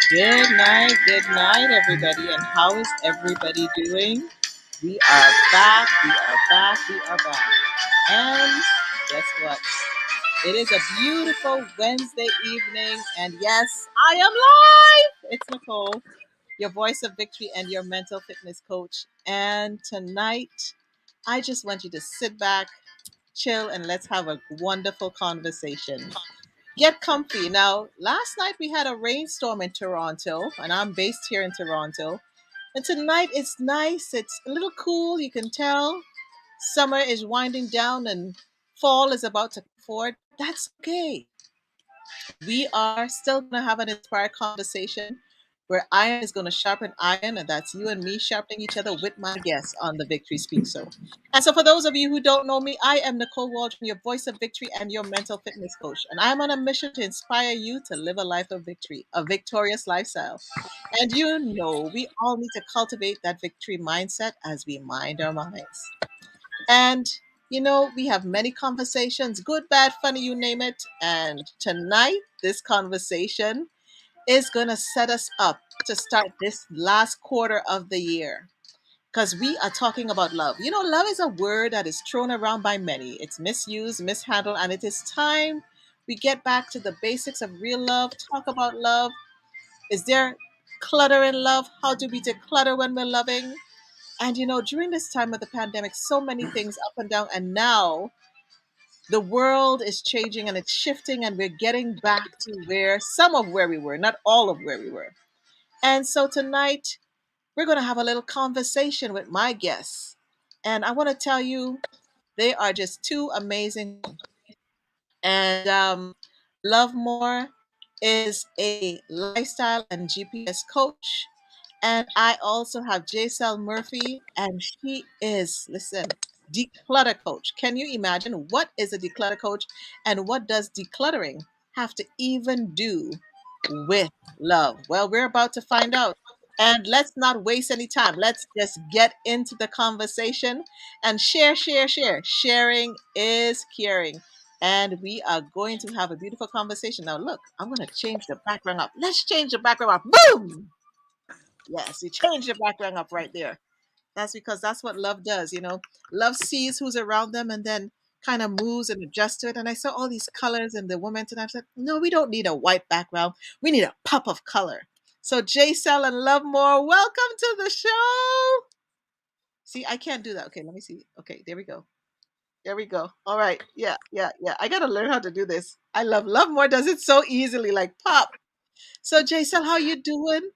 Good night, everybody. And how is everybody doing? We are back, we are back, we are back. And guess what? It is a beautiful Wednesday evening, and yes, I am live. It's Nicole, your voice of victory and your mental fitness coach. And tonight, I just want you to sit back, chill, and let's have a wonderful conversation. Get comfy. Now, last night we had a rainstorm in Toronto, and I'm based here in Toronto. And tonight it's nice. It's a little cool. You can tell summer is winding down and fall is about to come forward. That's okay. We are still going to have an inspired conversation where iron is going to sharpen iron, and that's you and me sharpening each other with my guests on the Victory Speak So. And so, for those of you who don't know me, I am Nicole Waldron, your voice of victory and your mental fitness coach. And I'm on a mission to inspire you to live a life of victory, a victorious lifestyle. And you know, we all need to cultivate that victory mindset as we mind our minds. And we have many conversations, good, bad, funny, you name it. And tonight, this conversation is going to set us up to start this last quarter of the year because we are talking about love. Love is a word that is thrown around by many, it's misused, mishandled, and it is time we get back to the basics of real love, talk about love. Is there clutter in love? How do we declutter when we're loving? And during this time of the pandemic, so many things up and down, and now the world is changing and it's shifting, and we're getting back to where some of where we were, not all of where we were. And so tonight, we're going to have a little conversation with my guests. And I want to tell you, they are just two amazing. And Lovemore is a lifestyle and GPS coach. And I also have Jaycel Murphy, and she is, listen, declutter coach. Can you imagine what is a declutter coach, and what does decluttering have to even do with love? Well, we're about to find out. And let's not waste any time. Let's just get into the conversation and share, share, share. Sharing is caring. And we are going to have a beautiful conversation. Now, look, I'm going to change the background up. Let's change the background up. Boom! Yes, you change the background up right there. That's because that's what love does. Love sees who's around them and then kind of moves and adjusts to it. And I saw all these colors in the woman, and I said, no, we don't need a white background. We need a pop of color. So, Jaycel and Lovemore, welcome to the show. See, I can't do that. Okay, let me see. Okay, there we go. There we go. All right. Yeah, yeah, yeah. I got to learn how to do this. I love Lovemore does it so easily, like pop. So, Jaycel, how you doing?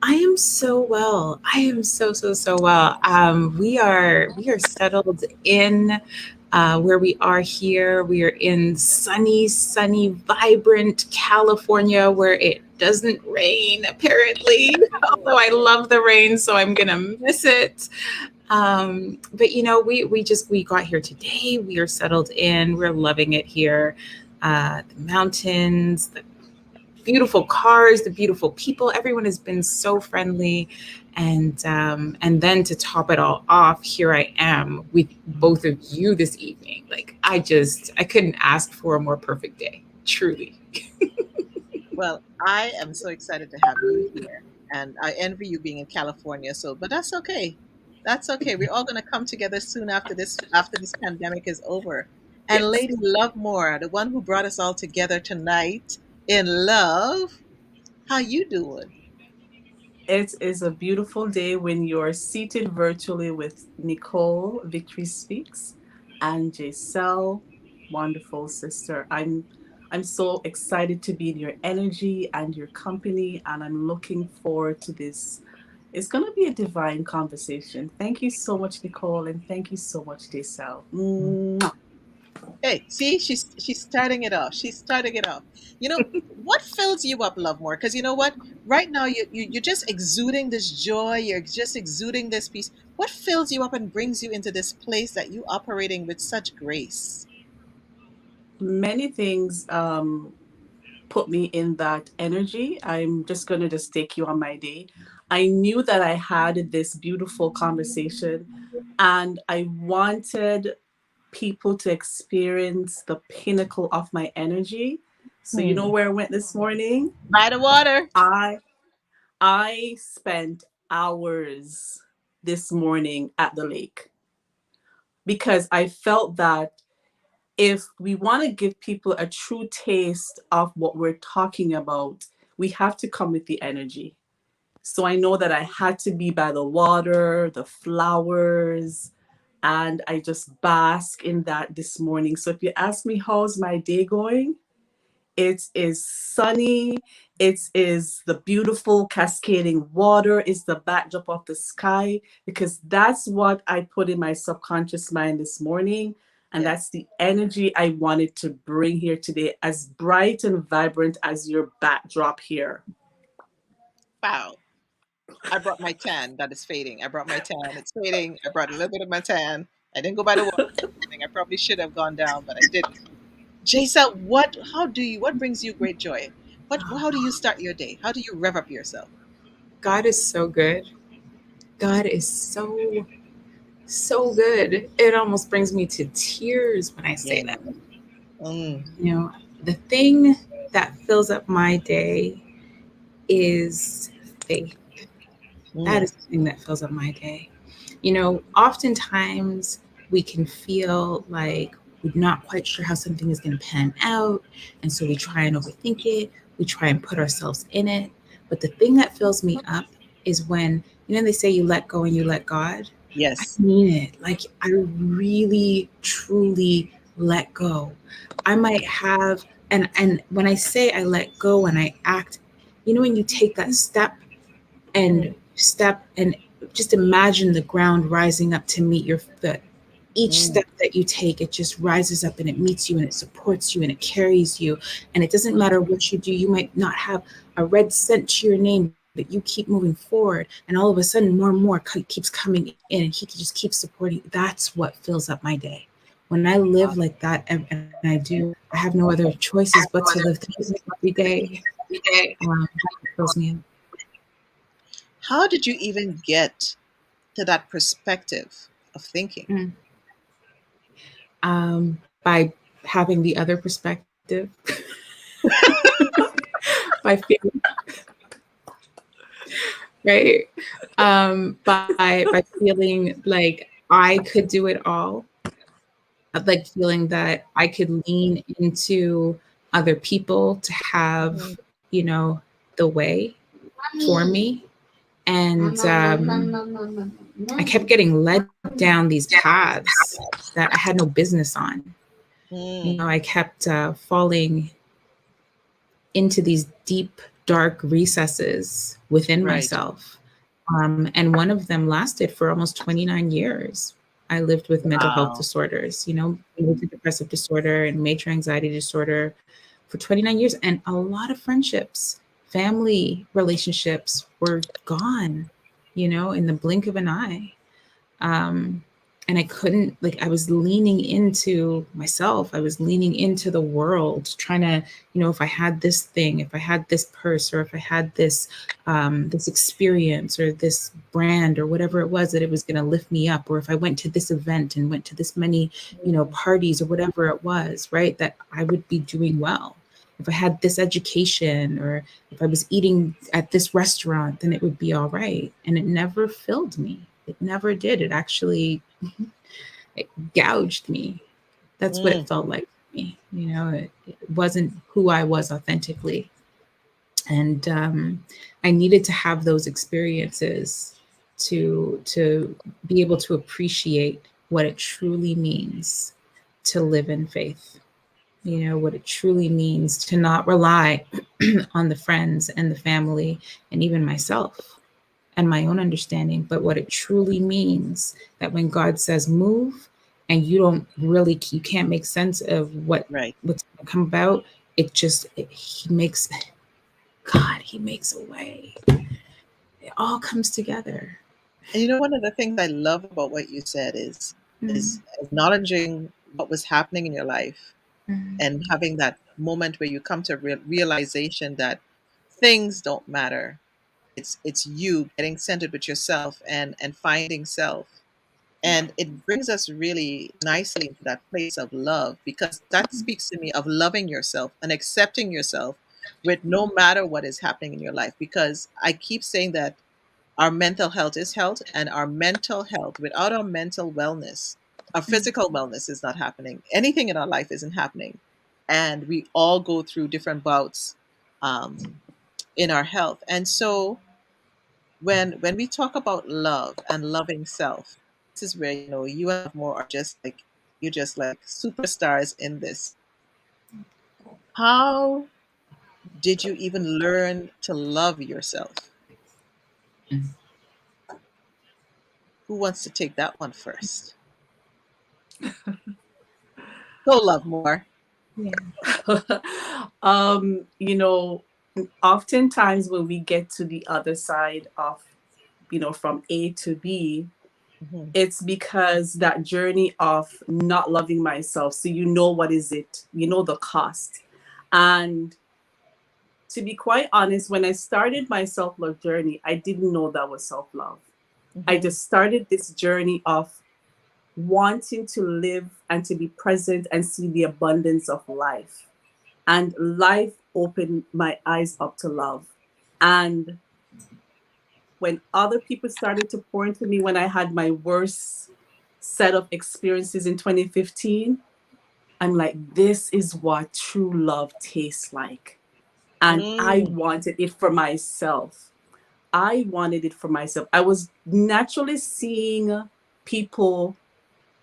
I am so well. I am so well. We are settled in where we are here. We are in sunny, vibrant California where it doesn't rain apparently. Although I love the rain, so I'm gonna miss it. But we got here today. We are settled in. We're loving it here. The mountains, the beautiful cars, the beautiful people. Everyone has been so friendly, and then to top it all off, here I am with both of you this evening. Like I couldn't ask for a more perfect day. Truly. Well, I am so excited to have you here, and I envy you being in California. So, but that's okay. That's okay. We're all going to come together soon after this pandemic is over. And Yes. Lady Lovemore, the one who brought us all together tonight in love, how you doing? It is a beautiful day when you're seated virtually with Nicole, Victory Speaks, and Jaycel, wonderful sister. I'm so excited to be in your energy and your company, and I'm looking forward to this. It's going to be a divine conversation. Thank you so much, Nicole, and thank you so much, Jaycel. Mwah. Hey, see, she's starting it off. She's starting it off. What fills you up, Lovemore? Because you know what? Right now, you're just exuding this joy. You're just exuding this peace. What fills you up and brings you into this place that you operating with such grace? Many things put me in that energy. I'm just going to just take you on my day. I knew that I had this beautiful conversation and I wanted people to experience the pinnacle of my energy. So you know where I went this morning? By the water. I I spent hours this morning at the lake because I felt that if we want to give people a true taste of what we're talking about, we have to come with the energy. So I know that I had to be by the water, the flowers, and I just bask in that this morning. So if you ask me how's my day going, it is sunny. It is the beautiful cascading water. It's the backdrop of the sky because that's what I put in my subconscious mind this morning. And Yes. that's the energy I wanted to bring here today, as bright and vibrant as your backdrop here. Wow. I brought my tan that is fading. I brought my tan. It's fading. I brought a little bit of my tan. I didn't go by the water. I probably should have gone down, but I didn't. Jason, what brings you great joy? How do you start your day? How do you rev up yourself? God is so good. God is so, so good. It almost brings me to tears when I say Yeah. that. Mm, You know, the thing that fills up my day is faith. That mm, is the thing that fills up my day. You know, oftentimes we can feel like we're not quite sure how something is going to pan out. And so we try and overthink it. We try and put ourselves in it. But the thing that fills me up is when, they say you let go and you let God. I yes. mean it. Like, I really, truly let go. I might have, and when I say I let go and I act, when you take that Mm, step and just imagine the ground rising up to meet your foot. Each mm, step that you take, it just rises up and it meets you and it supports you and it carries you. And it doesn't matter what you do. You might not have a red cent to your name, but you keep moving forward. And all of a sudden, more and more keeps coming in and he just keeps supporting. That's what fills up my day. When I live like that, and I do, I have no other choices but to live that every day. It fills me up. how did you even get to that perspective of thinking? Mm. By having the other perspective, by feeling right, by feeling like I could do it all, like feeling that I could lean into other people to Mhm. have, the way for me. And I kept getting led down these paths that I had no business on. Mm, I kept falling into these deep, dark recesses within right. myself. And one of them lasted for almost 29 years. I lived with mental health Wow. disorders, major depressive disorder and major anxiety disorder for 29 years. And a lot of friendships, family relationships were gone, in the blink of an eye. um, and I couldn't, like, I was leaning into myself, I was leaning into the world, trying to, if I had this thing, if I had this purse, or if I had this experience or this brand or whatever it was, that it was going to lift me up, or if I went to this event and went to this many Mm, parties or whatever it was, right, that I would be doing well. If I had this education, or if I was eating at this restaurant, then it would be all right. And it never filled me. It never did. It actually, it gouged me. That's what it mm, felt like to me. It wasn't who I was authentically. And I needed to have those experiences to be able to appreciate what it truly means to live in faith. What it truly means to not rely on the friends and the family and even myself and my own understanding, but what it truly means, that when God says move and you can't make sense of right. what's going to come about, he makes, God, he makes a way. It all comes together. And one of the things I love about what you said is Mm, acknowledging what was happening in your life mm, and having that moment where you come to realization that things don't matter. It's you getting centered with yourself and finding self And it brings us really nicely into that place of love, because that speaks to me of loving yourself and accepting yourself with no matter what is happening in your life. Because I keep saying that our mental health is health, and our mental health, without our mental wellness, our physical wellness is not happening. Anything in our life isn't happening. And we all go through different bouts in our health. And so when we talk about love and loving self, this is where you and more are just like, you're just like superstars in this. How did you even learn to love yourself? Who wants to take that one first? Go, love more. Yeah. You know, oftentimes when we get to the other side of, from A to B, Hmm. it's because that journey of not loving myself. So you know what is it? You know the cost. And to be quite honest, when I started my self-love journey, I didn't know that was self-love. I Hmm. just started this journey of wanting to live and to be present and see the abundance of life. And life opened my eyes up to love. And when other people started to pour into me, when I had my worst set of experiences in 2015, I'm like, this is what true love tastes like. And I Mm, wanted it for myself. I wanted it for myself. I was naturally seeing people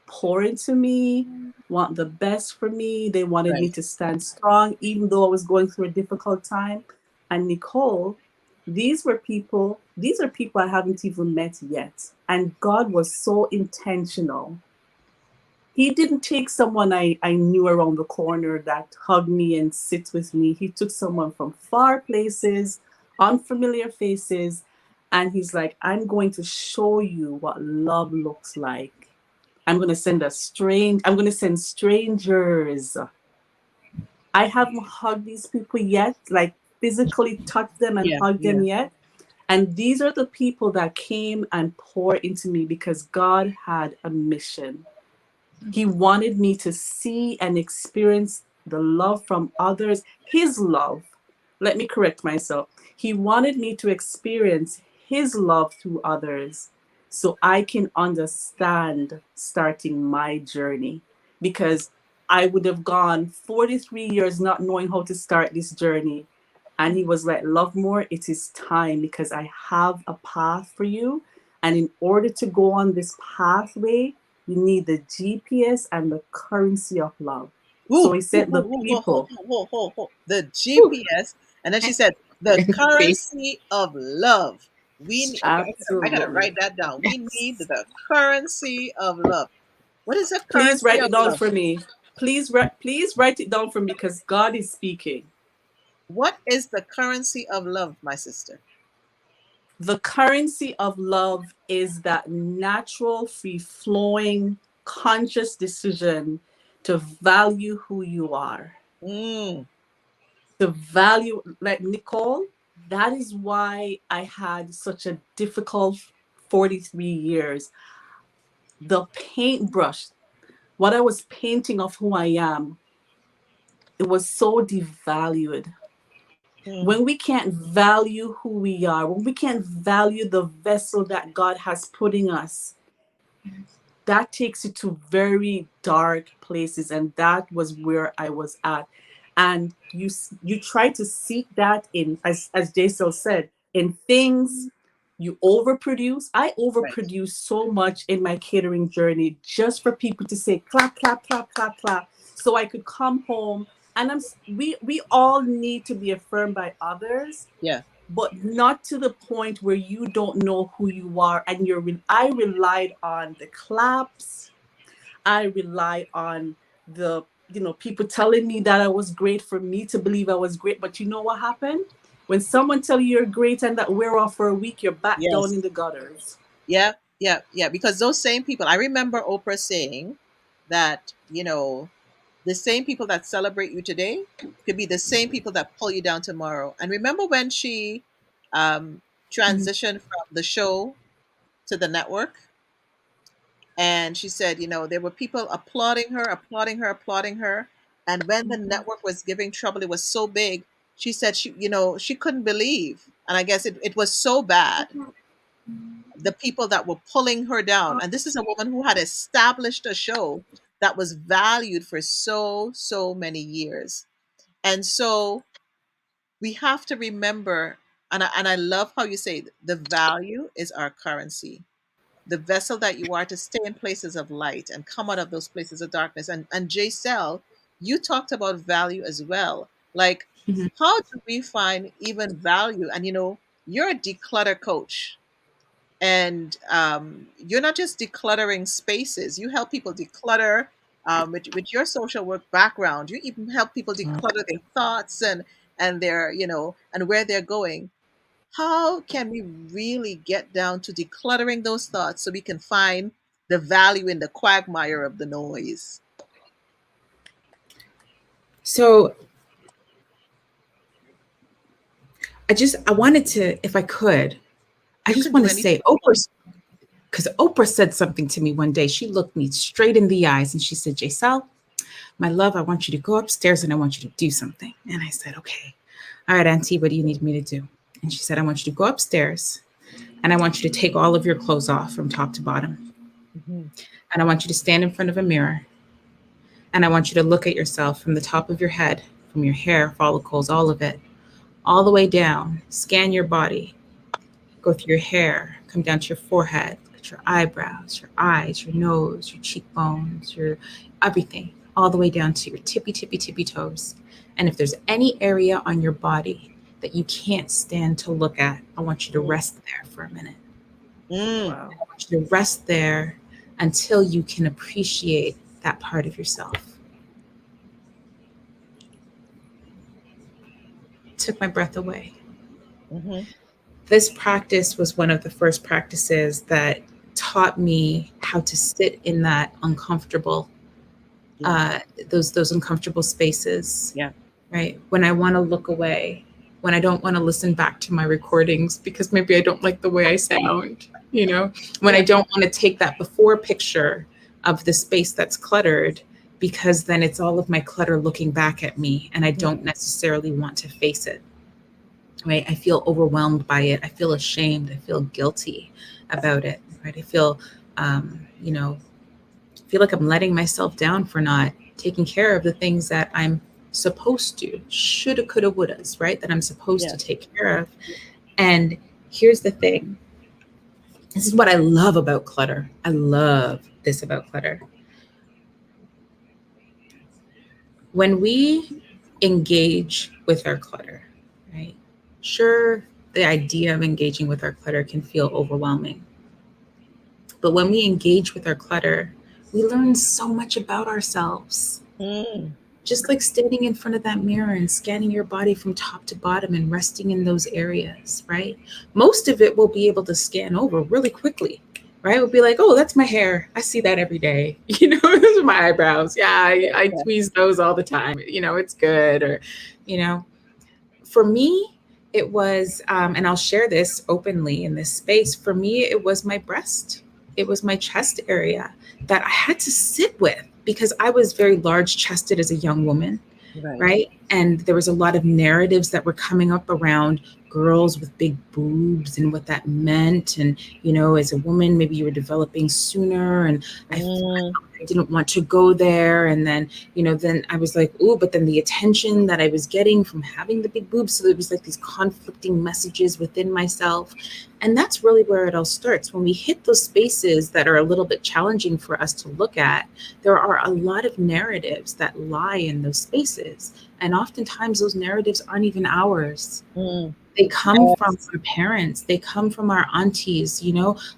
pour into me, want the best for me. They wanted me right. to stand strong, even though I was going through a difficult time. And Nicole, these are people I haven't even met yet. And God was so intentional. He didn't take someone I knew around the corner that hugged me and sits with me. He took someone from far places, unfamiliar faces, and he's like, I'm going to show you what love looks like. I'm going to send strangers. I haven't hugged these people yet, like physically touched them and Yeah, hugged them yeah. yet. And these are the people that came and poured into me because God had a mission. He wanted me to see and experience the love from others, his love. Let me correct myself. He wanted me to experience his love through others so I can understand starting my journey. Because I would have gone 43 years not knowing how to start this journey. And he was like, Love more, it is time because I have a path for you. And in order to go on this pathway, you need the GPS and the currency of love. So Ooh, he ooh, said, ooh, the ooh, ooh, ooh, people. ooh, ooh, ooh. The Whew, GPS, and then she said the See? currency of love. Okay, I gotta absolutely. write that down. We need the currency of love. What is the Please currency write of it down love? for me. Please write it down for me because God is speaking. What is the currency of love, my sister? The currency of love is that natural, free flowing, conscious decision to value who you are, Mm, to value, like Nicole, that is why I had such a difficult 43 years. The paintbrush, what I was painting of who I am, it was so devalued. mm, When we can't value who we are, when we can't value the vessel that God has put in us, that takes you to very dark places. And that was where I was at. And you try to seek that in, as Jaycel said, in things. You overproduce. I right. overproduce so much in my catering journey just for people to say clap, clap, clap, clap, clap, so I could come home. And we all need to be affirmed by others, Yeah. but not to the point where you don't know who you are. And I relied on the claps. I rely on the, people telling me that I was great for me to believe I was great. But you know what happened? When someone tell you you're great and that we're off for a week, you're back down in Yes. the gutters. Yeah. Yeah. Yeah. Because those same people, I remember Oprah saying that, the same people that celebrate you today could be the same people that pull you down tomorrow. And remember when she um, Mhm. transitioned from the show to the network? And she said, there were people applauding her, applauding her, applauding her. And when the network was giving trouble, it was so big. She said she couldn't believe. And I guess it was so bad, the people that were pulling her down. And this is a woman who had established a show that was valued for so many years. And so we have to remember, and I love how you say the value is our currency, the vessel that you are to stay in places of light and come out of those places of darkness. And Jaycel, you talked about value as well. Like, Mhm. how do we find even value? And you're a declutter coach, and you're not just decluttering spaces. You help people declutter, with your social work background. You even help people declutter their thoughts and their and where they're going. How can we really get down to decluttering those thoughts so we can find the value in the quagmire of the noise? So I wanted to, if I could, I You just can want do to anything. say Oprah, because Oprah said something to me one day. She looked me straight in the eyes and she said, Jaycel, my love, I want you to go upstairs and I want you to do something. And I said, okay. All right, Auntie, what do you need me to do? And she said, I want you to go upstairs and I want you to take all of your clothes off from top to bottom. Mhm. And I want you to stand in front of a mirror and I want you to look at yourself from the top of your head, from your hair, follicles, all of it, all the way down. Scan your body, go through your hair, come down to your forehead, look at your eyebrows, your eyes, your nose, your cheekbones, your everything, all the way down to your tippy toes. And if there's any area on your body that you can't stand to look at, I want you to rest there for a minute. Mm. Wow. I want you to rest there until you can appreciate that part of yourself. It took my breath away. Mhm. This practice was one of the first practices that taught me how to sit in that uncomfortable, Yeah. uh, those uncomfortable spaces, Yeah. right? When I want to look away, when I don't want to listen back to my recordings because maybe I don't like the way I sound, when I Yeah. don't want to take that before picture of the space that's cluttered because then it's all of my clutter looking back at me and I Mhm. don't necessarily want to face it. Right? I feel overwhelmed by it. I feel ashamed. I feel guilty about it. Right? I feel, you know, feel like I'm letting myself down for not taking care of the things that I'm supposed to, shoulda, coulda, wouldas, right? That I'm supposed to Yes. take care of. And here's the thing. This is what I love about clutter. I love this about clutter. When we engage with our clutter, right? Sure, the idea of engaging with our clutter can feel overwhelming. But when we engage with our clutter, we learn so much about ourselves. Mm. Just like standing in front of that mirror and scanning your body from top to bottom and resting in those areas, right? Most of it we'll be able to scan over really quickly, right? We'll be like, oh, that's my hair. I see that every day. Those are my eyebrows. Yeah, I Yeah. tweeze those all the time. It's good. Or, you know, for me, it was, and I'll share this openly in this space. For me, it was my breast, it was my chest area that I had to sit with because I was very large chested as a young woman, Right. right? And there was a lot of narratives that were coming up around girls with big boobs and what that meant. And, as a woman, maybe you were developing sooner. And Mm. I didn't want to go there. And then, then I was like, ooh, but then the attention that I was getting from having the big boobs. So there was like these conflicting messages within myself. And that's really where it all starts. When we hit those spaces that are a little bit challenging for us to look at, there are a lot of narratives that lie in those spaces. And oftentimes those narratives aren't even ours. Mm. They come from our parents. They come from our aunties,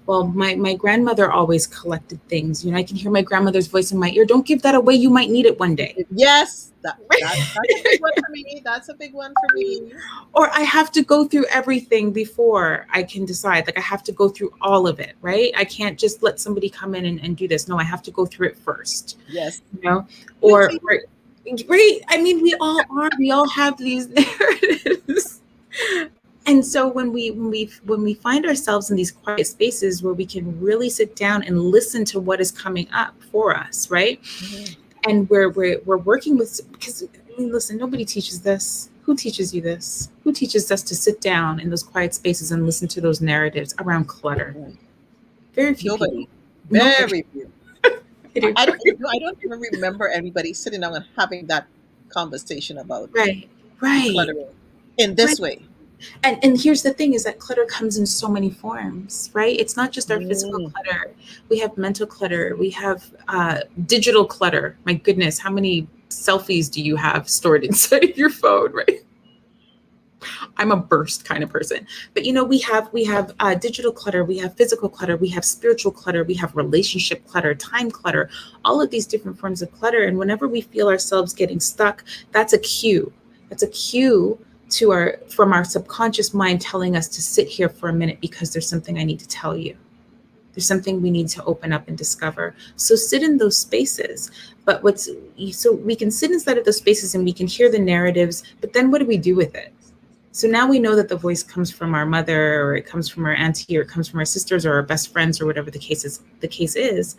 Well, my grandmother always collected things. I can hear my grandmother's voice in my ear. Don't give that away. You might need it one day. Yes, that's a big one for me. That's a big one for me. Or I have to go through everything before I can decide. Like I have to go through all of it, right? I can't just let somebody come in and do this. No, I have to go through it first, Yes. Or, Guilty. right. I mean, we all have these narratives. And so when we find ourselves in these quiet spaces where we can really sit down and listen to what is coming up for us, right? Mhm. And we're working with, because I mean, listen, nobody teaches this. Who teaches you this? Who teaches us to sit down in those quiet spaces and listen to those narratives around clutter? Right. Very few people. Nobody. Nobody. Very few. I don't even remember anybody sitting down and having that conversation about Right, right, decluttering in right. this way. And here's the thing, is that clutter comes in so many forms, right? It's not just our physical Mm, clutter. We have mental clutter. We have digital clutter. My goodness, how many selfies do you have stored inside of your phone, right? I'm a burst kind of person. But we have digital clutter, we have physical clutter, we have spiritual clutter, we have relationship clutter, time clutter, all of these different forms of clutter. And whenever we feel ourselves getting stuck, that's a cue. That's a cue to our from our subconscious mind telling us to sit here for a minute, because there's something I need to tell you. There's something we need to open up and discover. So sit in those spaces. But what's so we can sit inside of those spaces and we can hear the narratives, but then what do we do with it? So now we know that the voice comes from our mother, or it comes from our auntie, or it comes from our sisters, or our best friends, or whatever the case is.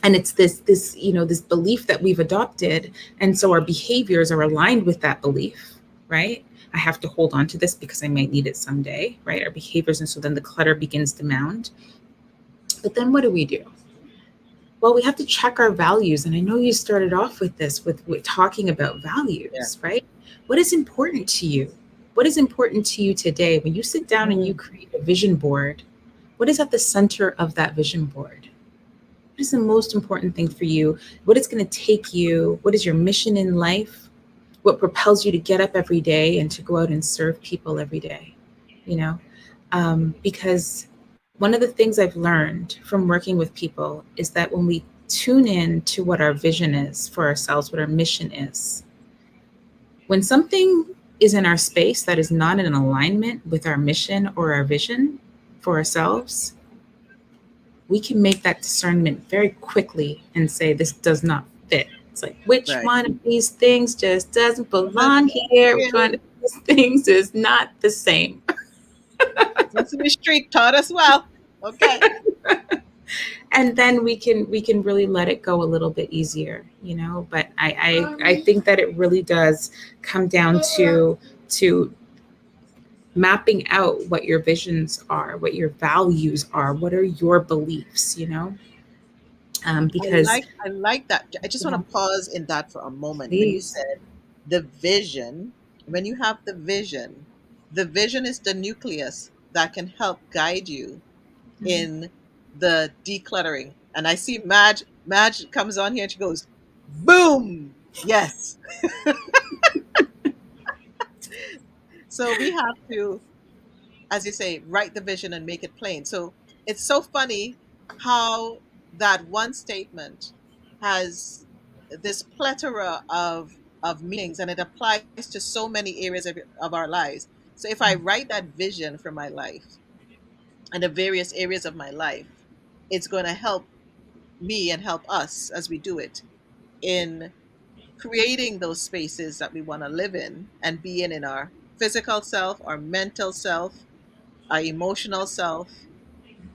And it's this belief that we've adopted. And so our behaviors are aligned with that belief, right? I have to hold on to this because I might need it someday, right? Our behaviors. And so then the clutter begins to mount. But then what do we do? Well, we have to check our values. And I know you started off with this, with talking about yeah. values, right? What is important to you? What is important to you today? When you sit down and you Mm, create a vision board, what is at the center of that vision board? What is the most important thing for you? What is going to take you? What is your mission in life? What propels you to get up every day and to go out and serve people every day? You know, because one of the things I've learned from working with people is that when we tune in to what our vision is for ourselves, what our mission is, when something is in our space that is not in alignment with our mission or our vision for ourselves, we can make that discernment very quickly and say, this does not fit. It's like, which right. one of these things just doesn't Doesn't belong here? Which one really. of these things is not the same? Sesame Street taught us well. Okay. And then we can really let it go a little bit easier, but I think that it really does come down to mapping out what your visions are, what your values are, what are your beliefs, because I like that. I just want yeah, to pause in that for a moment. When you please. said the vision, when you have the vision is the nucleus that can help guide you Mhm. in the decluttering. And I see Madge comes on here and she goes, boom. Yes. So we have to, as you say, write the vision and make it plain. So it's so funny how that one statement has this plethora of meanings, and it applies to so many areas of our lives. So if I write that vision for my life and the various areas of my life, it's going to help me and help us as we do it in creating those spaces that we want to live in and be in our physical self, our mental self, our emotional self,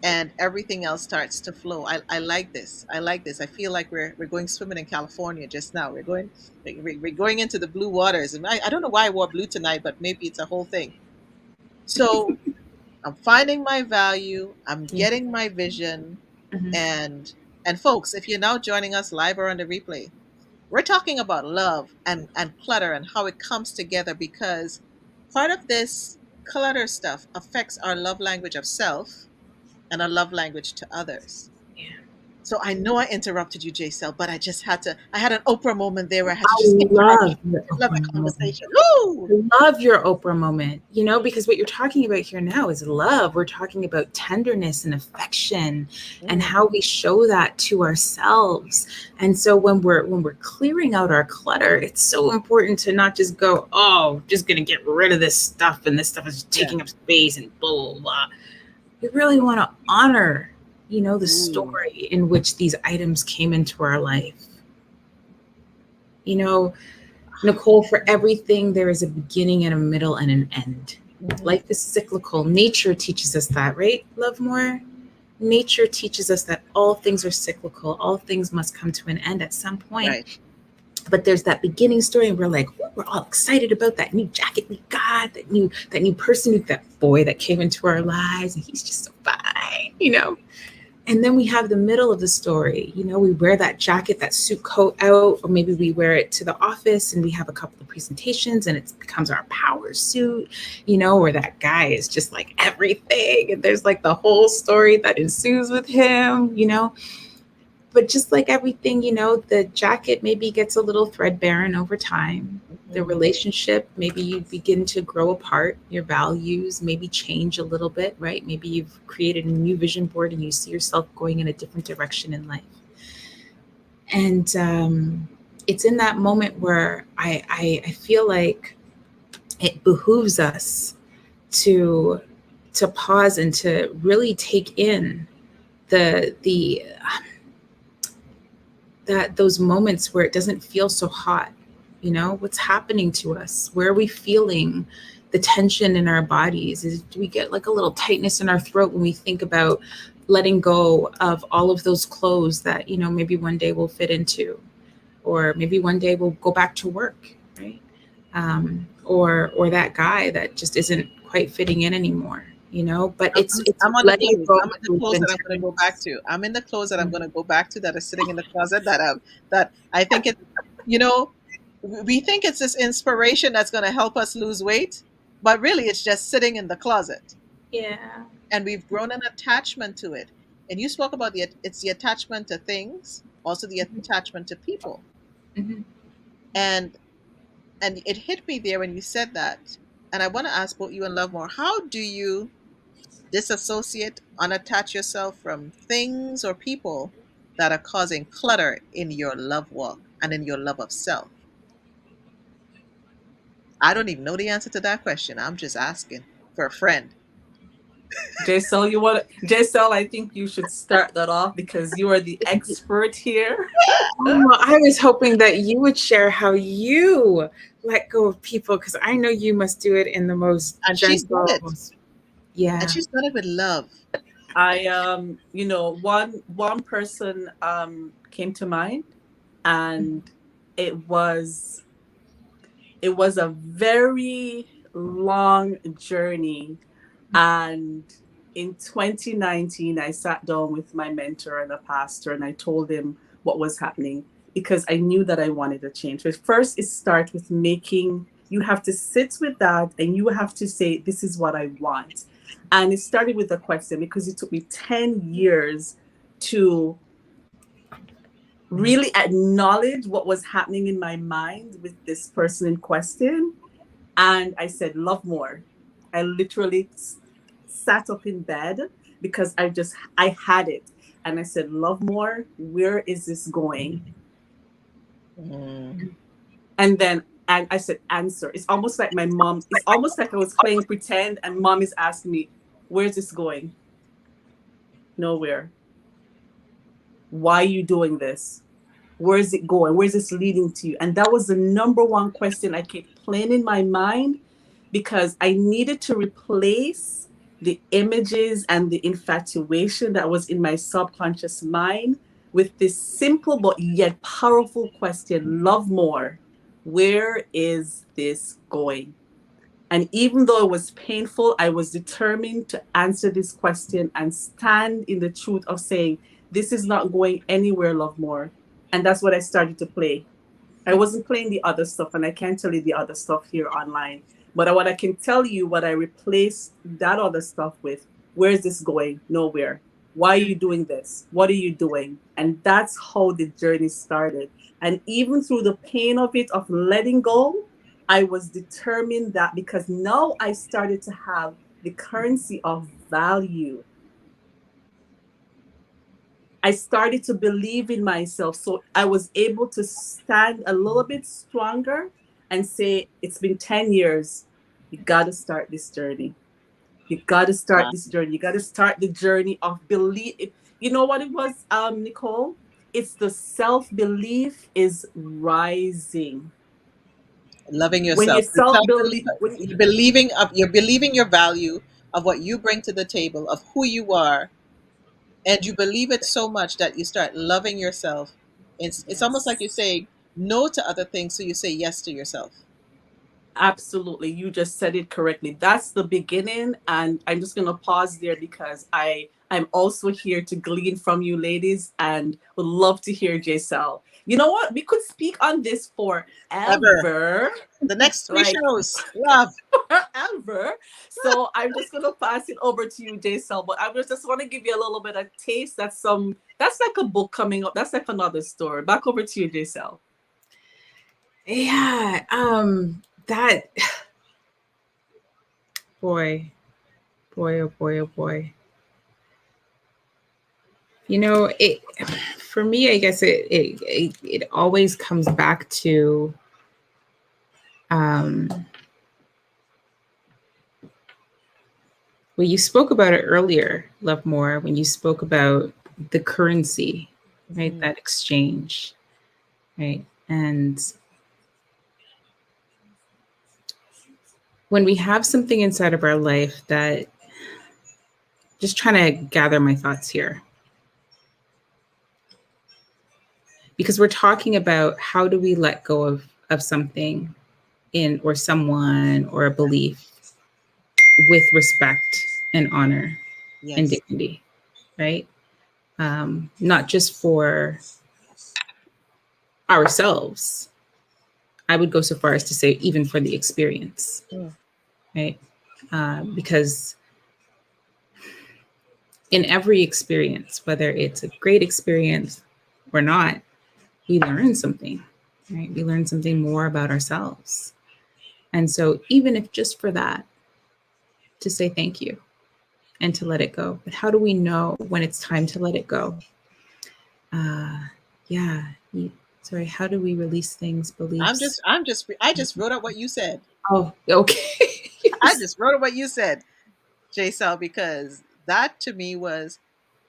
and everything else starts to flow. I like this. I like this. I feel like we're going swimming in California just now. We're going into the blue waters, and I don't know why I wore blue tonight, but maybe it's a whole thing. So I'm finding my value. I'm Yeah. getting my vision, Mhm. and folks, if you're now joining us live or on the replay, we're talking about love and clutter and how it comes together, because part of this clutter stuff affects our love language of self and a love language to others. Yeah. So I know I interrupted you, Jaycel, but I just had to. I had an Oprah moment there where I had to I just interrupt you. love your I love the Oprah moment. conversation. Woo! I love your Oprah moment, because what you're talking about here now is love. We're talking about tenderness and affection and Mm, how we show that to ourselves. And so when we're clearing out our clutter, it's so important to not just go, oh, just gonna get rid of this stuff, and this stuff is yeah. taking up space and blah blah blah. We really want to honor, the Ooh. story in which these items came into our life. You know, Nicole, for everything, there is a beginning and a middle and an end. Mhm. Life is cyclical. Nature teaches us that, right, Lovemore? Nature teaches us that all things are cyclical. All things must come to an end at some point. Right. But there's that beginning story, and we're like, we're all excited about that new jacket we got, that new person, that boy that came into our lives, and he's just so fine. And then we have the middle of the story. We wear that jacket, that suit coat out, or maybe we wear it to the office and we have a couple of presentations and it becomes our power suit, where that guy is just like everything. And there's like the whole story that ensues with him. But just like everything, the jacket maybe gets a little threadbare and over time. The Mhm. relationship, maybe you begin to grow apart. Your values maybe change a little bit, right? Maybe you've created a new vision board and you see yourself going in a different direction in life. And it's in that moment where I feel like it behooves us to pause and to really take in the that those moments where it doesn't feel so hot. What's happening to us? Where are we feeling the tension in our bodies? Do we get like a little tightness in our throat when we think about letting go of all of those clothes that maybe one day we'll fit into, or maybe one day we'll go back to work, right? Or that guy that just isn't quite fitting in anymore. But it's I'm on the letting clothes. go I'm in the to clothes that I'm going to turn. go back to. I'm in the clothes that I'm going to go back to that are sitting in the closet that I think it, you know, we think it's this inspiration that's going to help us lose weight, but really it's just sitting in the closet. Yeah. And we've grown an attachment to it. And you spoke about it's the attachment to things, also the attachment to people. Hmm. And it hit me there when you said that. And I want to ask both you and Lovemore, how do you disassociate, unattach yourself from things or people that are causing clutter in your love walk and in your love of self? I don't even know the answer to that question. I'm just asking for a friend. Jaycel, I think you should start that off because you are the expert here. Oh, I was hoping that you would share how you let go of people, because I know you must do it in the most And she's done gentle, it. most, And yeah. she's done it with love. I one person came to mind, and it was it was a very long journey. And in 2019, I sat down with my mentor and a pastor, and I told him what was happening because I knew that I wanted a change. But first, it starts with making, you have to sit with that and you have to say, this is what I want. And it started with a question because it took me 10 years to really acknowledge what was happening in my mind with this person in question. And I said, love more. I literally sat up in bed because I had it. And I said, love more. Where is this going? Mm. And then and I said, answer. It's almost like my mom, it's almost like I was playing pretend and mom is asking me, where's this going? Nowhere. Why are you doing this? Where is it going? Where is this leading to? And that was the number one question I kept playing in my mind because I needed to replace the images and the infatuation that was in my subconscious mind with this simple but yet powerful question, love more. Where is this going? And even though it was painful, I was determined to answer this question and stand in the truth of saying, this is not going anywhere, love more. And that's what I started to play. I wasn't playing the other stuff, and I can't tell you the other stuff here online. But what I can tell you, what I replaced that other stuff with, where is this going? Nowhere. Why are you doing this? What are you doing? And that's how the journey started. And even through the pain of it, of letting go, I was determined that because now I started to have the currency of value. I started to believe in myself. So I was able to stand a little bit stronger and say, it's been 10 years. You got to start this journey. You got to start Wow. this journey. You got to start the journey of belief. You know what it was, Nicole? It's the self belief is rising. Loving When you yourself. The self self believe, when you're believing your value of what you bring to the table, of who you are, and you believe it so much that you start loving yourself. It's almost like yes. you're saying no to other things, so you say yes to yourself. Absolutely. You just said it correctly. That's the beginning. And I'm just going to pause there because I'm also here to glean from you ladies and would love to hear Jaycel. You know what? We could speak on this Ever. forever. The next three Like shows. Love. forever. So I'm just going to pass it over to you, Jaycel. But just want to give you a little bit of taste. That's like a book coming up. That's like another story. Back over to you, Jaycel. Yeah, that boy, boy, oh boy, oh boy. You know, it for me, I guess it always comes back to um well, you spoke about it earlier, Love More, when you spoke about the currency, right? Mhm. That exchange, right? And when we have something inside of our life that, just trying to gather my thoughts here, because we're talking about how do we let go of something in or someone or a belief with respect and honor and Yes. dignity, right? Not just for ourselves. I would go so far as to say, even for the experience, Mm. right? Because in every experience, whether it's a great experience or not, we learn something, right? We learn something more about ourselves. And so, even if just for that, to say thank you and to let it go. But how do we know when it's time to let it go? Uh, yeah. Sorry, how do we release things, beliefs? I just wrote out what you said. Oh, okay. I Yes. just wrote out what you said, Jaycel, because that to me was,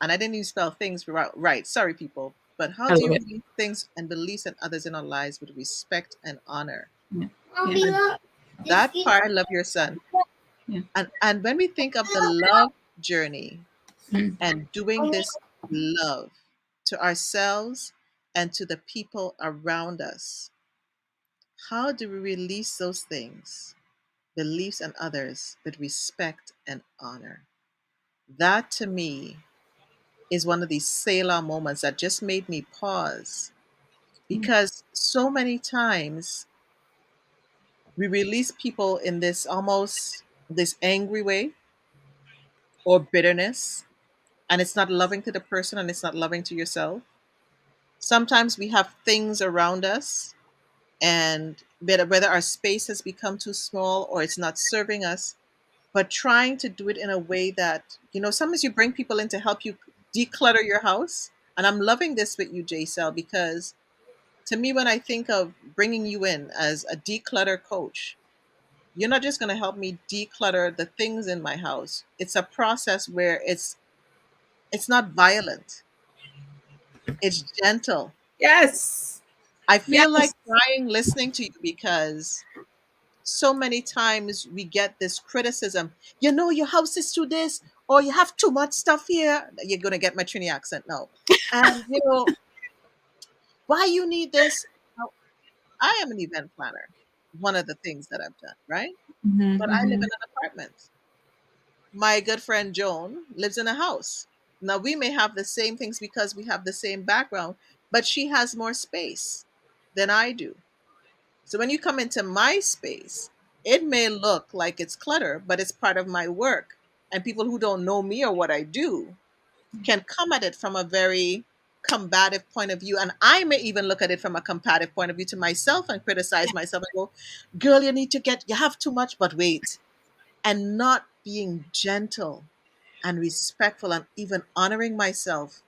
and I didn't even spell things right. Sorry, people. But how I do love you it. release things and beliefs and others in our lives with respect and honor? Yeah. And Yeah. that part, love your son. Yeah. And when we think of the love journey Mm. and doing this love to ourselves and to the people around us, how do we release those things, beliefs and others, with respect and honor? That to me is one of these Selah moments that just made me pause, because so many times we release people in this almost this angry way or bitterness, and it's not loving to the person and it's not loving to yourself. Sometimes we have things around us, and whether our space has become too small or it's not serving us, but trying to do it in a way that, sometimes you bring people in to help you declutter your house. And I'm loving this with you, Jcel, because to me, when I think of bringing you in as a declutter coach, you're not just going to help me declutter the things in my house. It's a process where it's not violent, it's gentle. Yes. I feel like Yes. crying listening to you, because so many times we get this criticism, your house is too this, or you have too much stuff here. You're going to get my Trini accent now. And, why you need this? Now, I am an event planner, one of the things that I've done, right? But I live Mm-hmm. in an apartment. My good friend Joan lives in a house. Now, we may have the same things because we have the same background, but she has more space than I do. So when you come into my space, it may look like it's clutter, but it's part of my work. And people who don't know me or what I do can come at it from a very combative point of view. And I may even look at it from a combative point of view to myself and criticize myself and go, girl, you have too much, but wait. And not being gentle and respectful and even honoring myself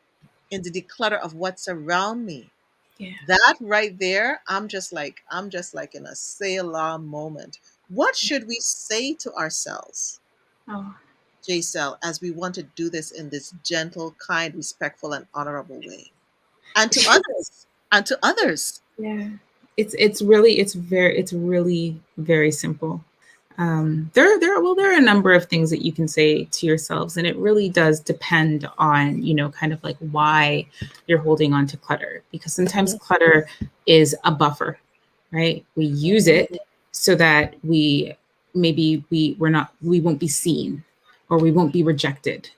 in the declutter of what's around me. Yeah. That right there, I'm just like in a Selah moment. What should we say to ourselves, Oh, Jcel, as we want to do this in this gentle, kind, respectful, and honorable way? And to others. And to others. yeah. It's really very simple. There are a number of things that you can say to yourselves, and it really does depend on, kind of like why you're holding on to clutter, because sometimes clutter is a buffer, right? We use it so that we won't be seen, or we won't be rejected,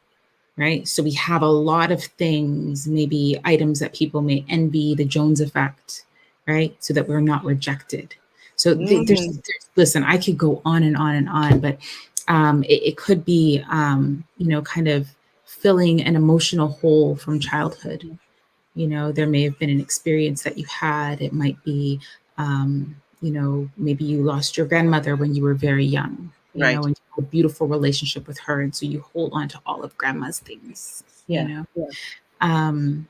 right? So we have a lot of things, maybe items that people may envy, the Jones effect, right? So that we're not rejected. So listen, I could go on and on and on, but it could be, kind of filling an emotional hole from childhood. There may have been an experience that you had. It might be, maybe you lost your grandmother when you were very young, Right. and you have a beautiful relationship with her. And so you hold on to all of grandma's things, Yeah. Um,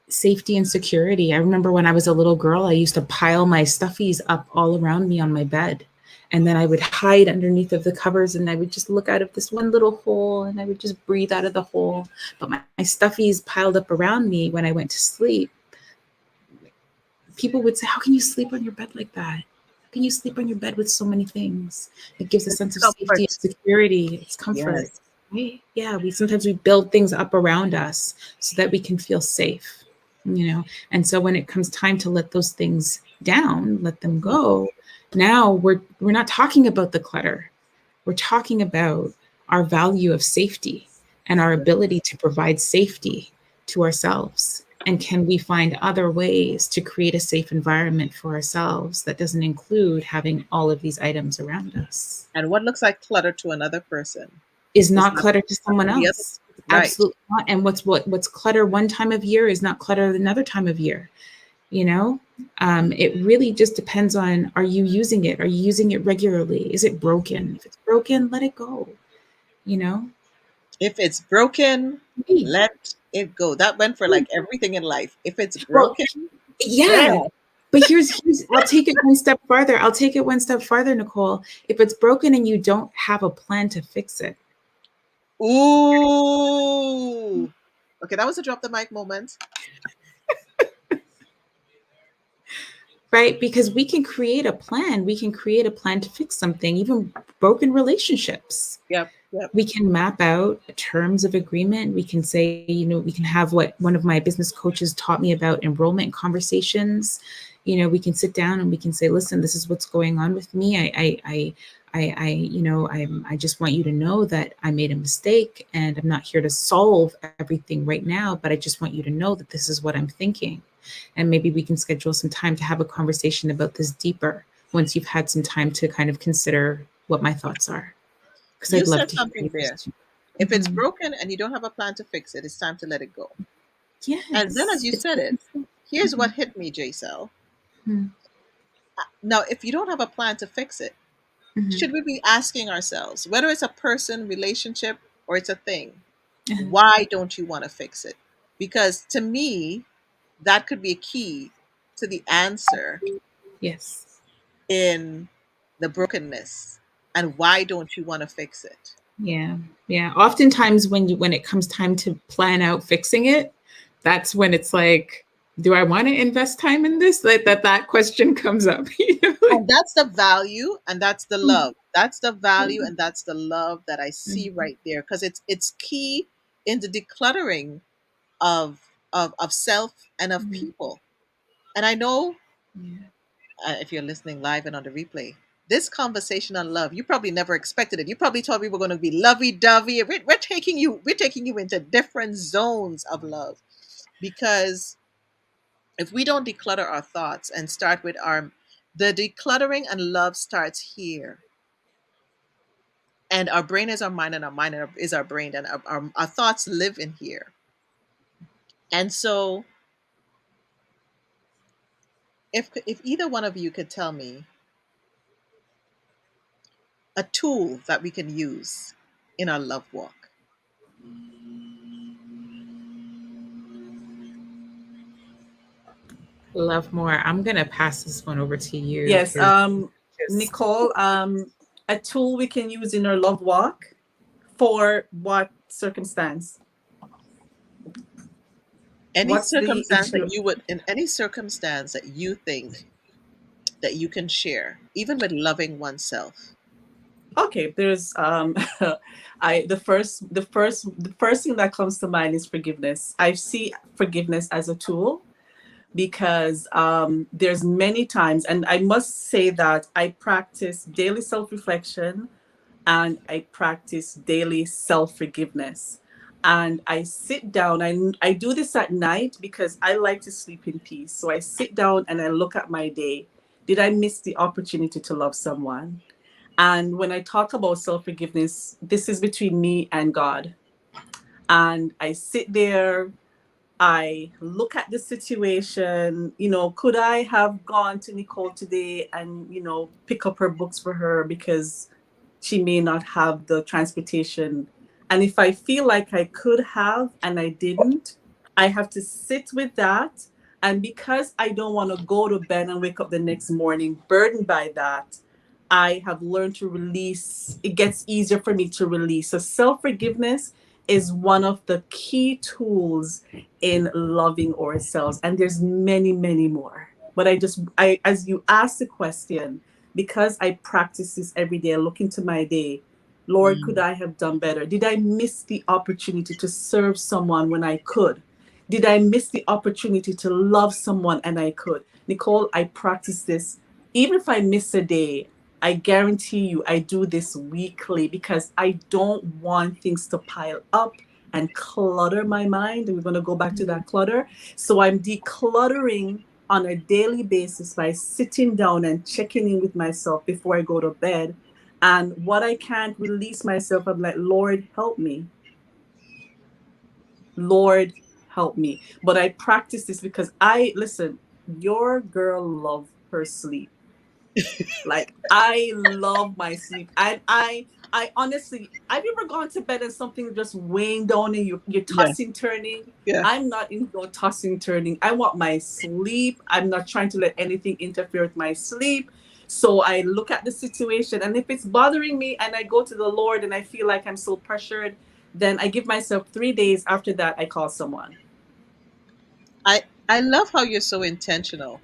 safety and security. I remember when I was a little girl, I used to pile my stuffies up all around me on my bed. And then I would hide underneath of the covers, and I would just look out of this one little hole, and I would just breathe out of the hole. But my stuffies piled up around me when I went to sleep. People would say, "How can you sleep on your bed like that? How can you sleep on your bed with so many things?" It gives a sense of safety Comfort. and security. It's comfort. Yes. Right? Yeah, we build things up around us so that we can feel safe. And so when it comes time to let those things down, let them go, now we're not talking about the clutter. We're talking about our value of safety and our ability to provide safety to ourselves. And can we find other ways to create a safe environment for ourselves that doesn't include having all of these items around us? And what looks like clutter to another person Is is not not clutter to someone to the other. else. Right. Absolutely not. And what's clutter one time of year is not clutter another time of year. you know it really just depends on, are you using it? Are you using it regularly? Is it broken? If it's broken, let it go. you know If it's broken, Hey, let it go. That went for like everything in life. If it's well, broken, yeah, yeah. but here's I'll take it one step farther. Nicole. If it's broken and you don't have a plan to fix it, Ooh. Okay, that was a drop the mic moment. right? Because we can create a plan to fix something, even broken relationships. Yep. Yep. We can map out terms of agreement. We can say, we can have what one of my business coaches taught me about, enrollment conversations. We can sit down and we can say, listen, this is what's going on with me. I just want you to know that I made a mistake, and I'm not here to solve everything right now, but I just want you to know that this is what I'm thinking. And maybe we can schedule some time to have a conversation about this deeper once you've had some time to kind of consider what my thoughts are, because You I'd love said to hear something yours there. too. If it's Mhm. broken and you don't have a plan to fix it, it's time to let it go. And then, as Yes, you it's said it, here's what mhm, hit me, Jaycel. mhm, Now, if you don't have a plan to fix it, mhm, should we be asking ourselves, whether it's a person, relationship, or it's a thing, uh-huh. why don't you want to fix it? Because to me, that could be a key to the answer Yes. in the brokenness. And why don't you want to fix it? Yeah. Yeah. Oftentimes when it comes time to plan out fixing it, that's when it's like, do I want to invest time in this? That question comes up. And that's the value and that's the Mhm, love. That's the value and that's the love that I see mhm, right there, because it's key in the decluttering of self and of mhm. people. And I know, Yeah. if you're listening live and on the replay, this conversation on love, you probably never expected it. You probably thought we were going to be lovey-dovey. We're taking you into different zones of love, because if we don't declutter our thoughts and start with the decluttering and love starts here. And our brain is our mind, and our mind is our brain, and our thoughts live in here. And so, if either one of you could tell me a tool that we can use in our love walk. Love more. I'm gonna pass this one over to you Yes, because just Nicole, a tool we can use in our love walk for what circumstance? Any What's the circumstance that issue? you would, in any circumstance that you think that you can share, even with loving oneself. Okay, there's I the first thing that comes to mind is forgiveness. I see forgiveness as a tool because there's many times, and I must say that I practice daily self-reflection and I practice daily self-forgiveness. And I sit down, I do this at night because I like to sleep in peace. So I sit down and I look at my day. Did I miss the opportunity to love someone? And when I talk about self forgiveness, this is between me and God. And I sit there, I look at the situation. Could I have gone to Nicole today and, pick up her books for her because she may not have the transportation? And if I feel like I could have and I didn't, I have to sit with that. And because I don't want to go to bed and wake up the next morning burdened by that, I have learned to release. It gets easier for me to release. So self forgiveness is one of the key tools in loving ourselves. And there's many, many more. But as you ask the question, because I practice this every day, I look into my day. Lord, could Mm. I have done better? Did I miss the opportunity to serve someone when I could? Did I miss the opportunity to love someone and I could? Nicole, I practice this. Even if I miss a day, I guarantee you I do this weekly because I don't want things to pile up and clutter my mind. And we're going to go back to that clutter. So I'm decluttering on a daily basis by sitting down and checking in with myself before I go to bed. And what I can't release myself, I'm like, Lord, help me. Lord, help me. But I practice this because listen, your girl love her sleep. Like I love my sleep. I honestly, have you ever gone to bed and something just weighing down and you're Yeah, tossing turning? yeah. I'm not into no tossing turning. I want my sleep. I'm not trying to let anything interfere with my sleep. So I look at the situation, and if it's bothering me and I go to the Lord and I feel like I'm so pressured, then I give myself 3 days. After that, I call someone. I love how you're so intentional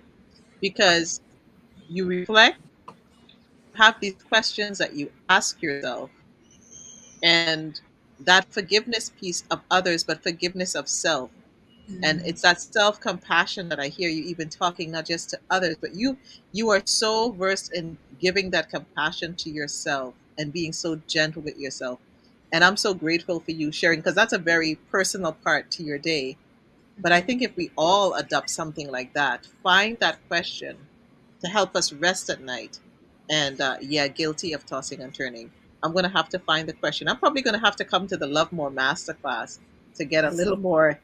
because you reflect, have these questions that you ask yourself, and that forgiveness piece of others, but forgiveness of self. And it's that self compassion that I hear you even talking, not just to others, but you are so versed in giving that compassion to yourself and being so gentle with yourself. And I'm so grateful for you sharing because that's a very personal part to your day. But I think if we all adopt something like that, find that question to help us rest at night. And yeah, guilty of tossing and turning. I'm going to have to find the question. I'm probably going to have to come to the Lovemore Masterclass to get a little more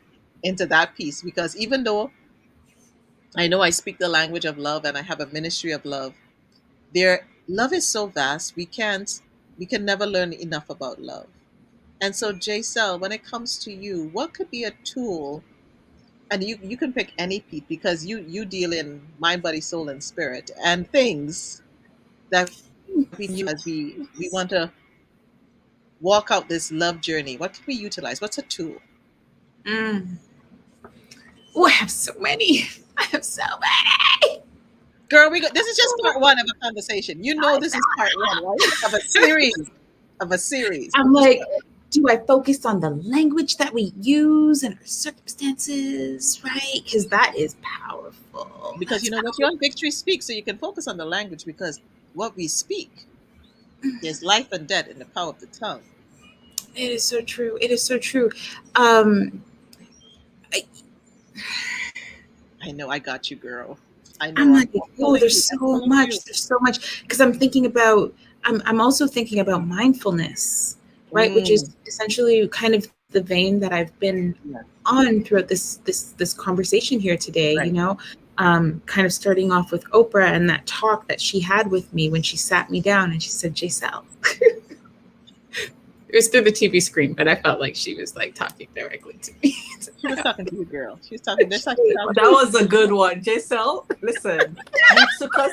into that piece because even though I know I speak the language of love and I have a ministry of love, there love is so vast we can never learn enough about love. And so Jaycel, when it comes to you, what could be a tool, and you can pick any piece because you deal in mind, body, soul, and spirit and things that we use as we want to walk out this love journey. What can we utilize? What's a tool? Mm. Oh, I have so many. I have so many. Girl, this is just part one of a conversation. You know this is part one, right? Of a series. Of a series. I'm like, do I focus on the language that we use and our circumstances, right? Because that is powerful. Because That's you know what? You're on Victory Speak, so you can focus on the language because what we speak, there's life and death in the power of the tongue. It is so true. It is so true. Um, I, I know I got you, girl. I know I'm I'm like, oh, pulling you. there's I'm so pulling you. much. There's so much because I'm thinking about. I'm also thinking about mindfulness, right? Which is Mm, essentially kind of the vein that I've been yeah, on throughout this conversation here today. right. Kind of starting off with Oprah and that talk that she had with me when she sat me down and she said, "Jaycel." It was through the TV screen, but I felt like she was like talking directly to me. She was talking to you, girl. She was talking. That's how she Well, talked to that you. was a good one, Jaycel. Listen, you took us.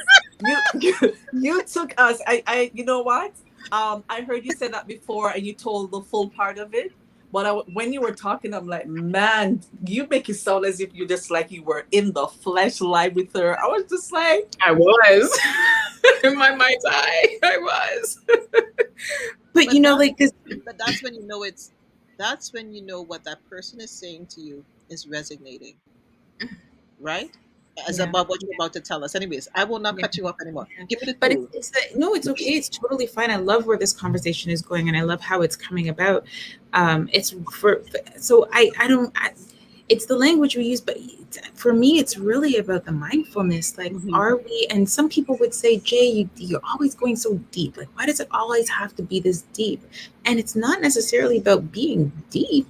You took us. You know what? I heard you say that before, and you told the full part of it. But when you were talking, I'm like, man, you make it sound as if you just like you were in the flesh live with her. I was just like, I was. In my mind's eye, I was. But But that like this. but that's when you know it's that's when you know what that person is saying to you is resonating, right? As Yeah. about what you're about to tell us. Anyways, I will not Yeah. cut you off anymore. Yeah. Give me the But clue. no, it's okay. It's totally fine. I love where this conversation is going, and I love how it's coming about. It's so I don't. It's the language we use, but for me, it's really about the mindfulness. Like, Hmm. are we? And some people would say, Jay, you're always going so deep. Like, why does it always have to be this deep? And it's not necessarily about being deep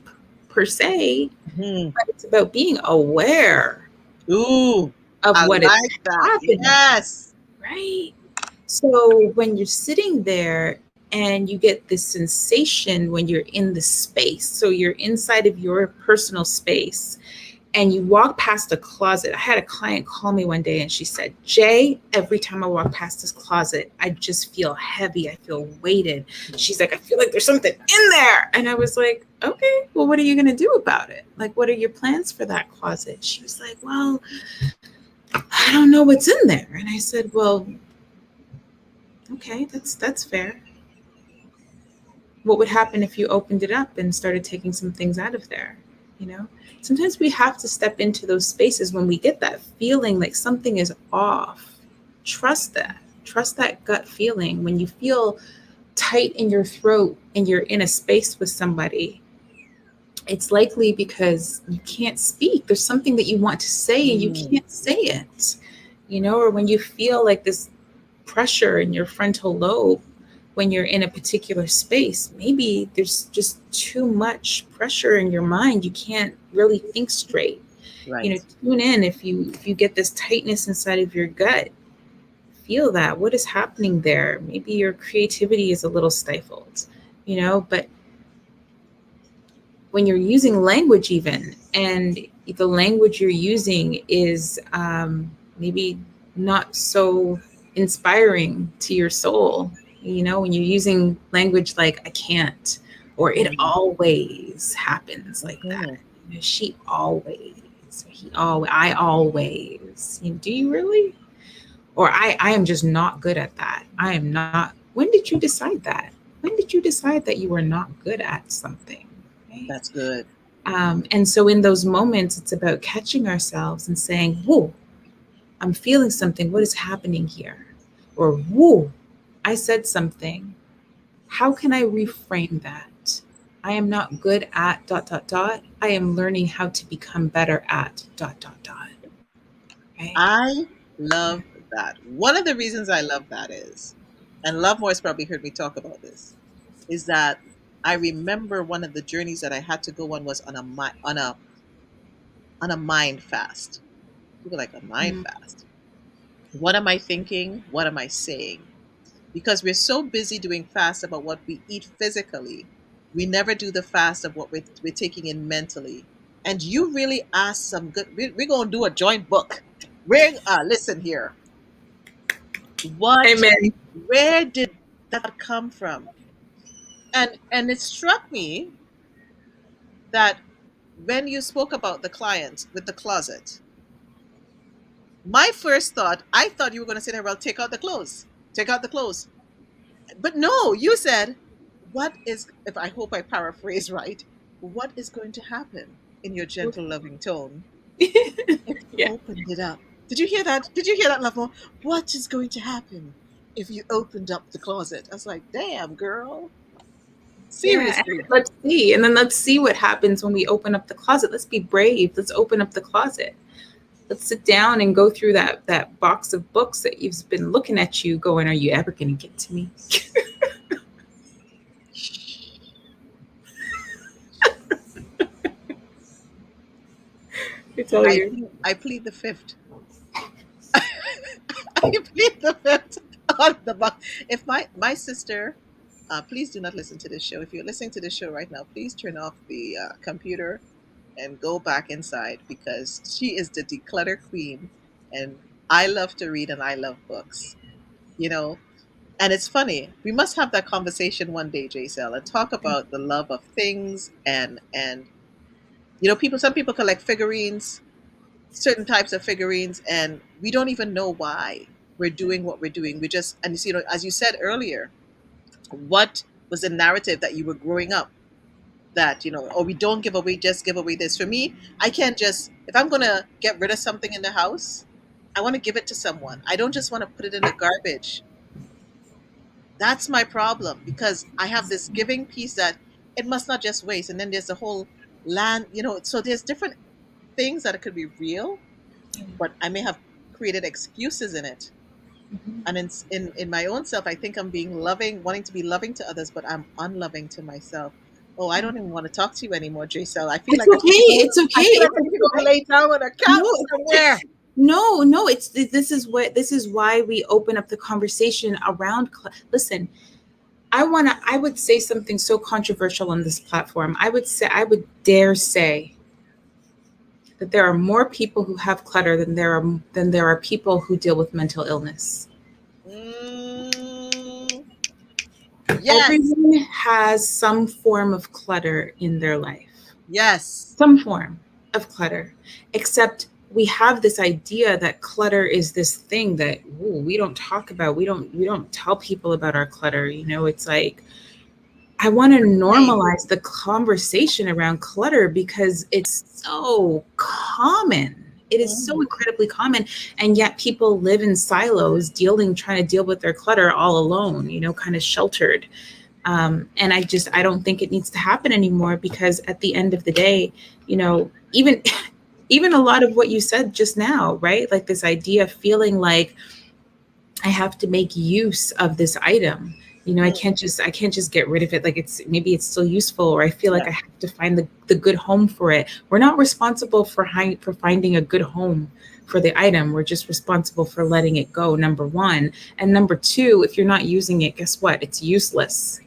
per se, Hmm. but it's about being aware Ooh, of I what is like that. happening, Yes. right? So when you're sitting there and you get this sensation when you're in the space, so you're inside of your personal space and you walk past a closet. I had a client call me one day and she said, Jay, every time I walk past this closet, I just feel heavy. I feel weighted. She's like, I feel like there's something in there. And I was like, okay, well, what are you going to do about it? Like, what are your plans for that closet? She was like, well, I don't know what's in there. And I said, well, okay, that's fair. What would happen if you opened it up and started taking some things out of there? You know, sometimes we have to step into those spaces when we get that feeling like something is off. Trust that. Trust that gut feeling when you feel tight in your throat and you're in a space with somebody. It's likely because you can't speak. There's something that you want to say and you Mm, can't say it. You know, or when you feel like this pressure in your frontal lobe when you're in a particular space. Maybe there's just too much pressure in your mind. You can't really think straight. You know, right. tune in if you get this tightness inside of your gut. Feel that. What is happening there? Maybe your creativity is a little stifled, you know, but when you're using language even and the language you're using is maybe not so inspiring to your soul, you know, when you're using language like I can't or it Mm, always happens like that, mhm. you know, she always or he always, I always, you know, do you really, or I am just not good at that. I am not. When did you decide that? When did you decide that you were not good at something, right? That's good. And so in those moments, it's about catching ourselves and saying, whoa, I'm feeling something. What is happening here? Or, whoa, I said something. How can I reframe that? I am not good at dot, dot, dot. I am learning how to become better at dot, dot, dot. Right? I love that. One of the reasons I love that is, and Lovemore has probably heard me talk about this, is that I remember one of the journeys that I had to go on was on a mind fast. People like a mind Mm, fast. What am I thinking? What am I saying? Because we're so busy doing fast about what we eat physically, we never do the fast of what we're taking in mentally. And you really asked some good. We're going to do a joint book. Listen here. What? amen. Where did that come from? And it struck me that when you spoke about the client with the closet, my first thought, I thought you were going to say, well, take out the clothes, take out the clothes. But no, you said, what is, if I hope I paraphrase right, what is going to happen in your gentle, loving tone if you Yeah. opened it up? Did you hear that? Did you hear that, Lovemore? What is going to happen if you opened up the closet? I was like, damn, girl. Yeah, and Seriously. let's see. And then let's see what happens when we open up the closet. Let's be brave. Let's open up the closet. Let's sit down and go through that box of books that you've been looking at you going, are you ever going to get to me? I tell you. I plead the fifth. I plead the fifth on the box. If my sister, please do not listen to this show. If you're listening to this show right now, please turn off the computer and go back inside because she is the declutter queen, and I love to read and I love books. You know, And it's funny. We must have that conversation one day, Jaycel, and talk about the love of things and people. Some people collect figurines, certain types of figurines, and we don't even know why we're doing what we're doing. We just and as you said earlier, what was the narrative that you were growing up, that or we don't give away, just give away this. For me, I can't just, if I'm gonna get rid of something in the house, I want to give it to someone. I don't just want to put it in the garbage. That's my problem, because I have this giving piece that it must not just waste. And then there's the whole land, so there's different things that it could be real, but I may have created excuses in it. And in my own self, I think I'm being loving, wanting to be loving to others, but I'm unloving to myself. Oh, I don't even want to talk to you anymore, Jaycel. I feel It's like I okay. need to go. It's okay. I feel like It's I need to go okay. lay down on a No, couch somewhere. no, no. This is why we open up the conversation around. Listen, I would say something so controversial on this platform. I would dare say that there are more people who have clutter than there are people who deal with mental illness. Mm, yes, Everyone has some form of clutter in their life, yes. some form of clutter, except we have this idea that clutter is this thing that, ooh, we don't talk about. We don't tell people about our clutter. It's like, I want to Hey, normalize the conversation around clutter because it's so common. It is so mhm. incredibly common. And yet people live in silos, trying to deal with their clutter all alone, kind of sheltered. And I don't think it needs to happen anymore, because at the end of the day, even even a lot of what you said just now, right? Like this idea of feeling like I have to make use of this item. Mm, I can't just get rid of it. Like maybe it's still useful, or I feel like yeah. I have to find the good home for it. We're not responsible for finding a good home for the item. We're just responsible for letting it go, number one. And number two, if you're not using it, guess what? It's useless.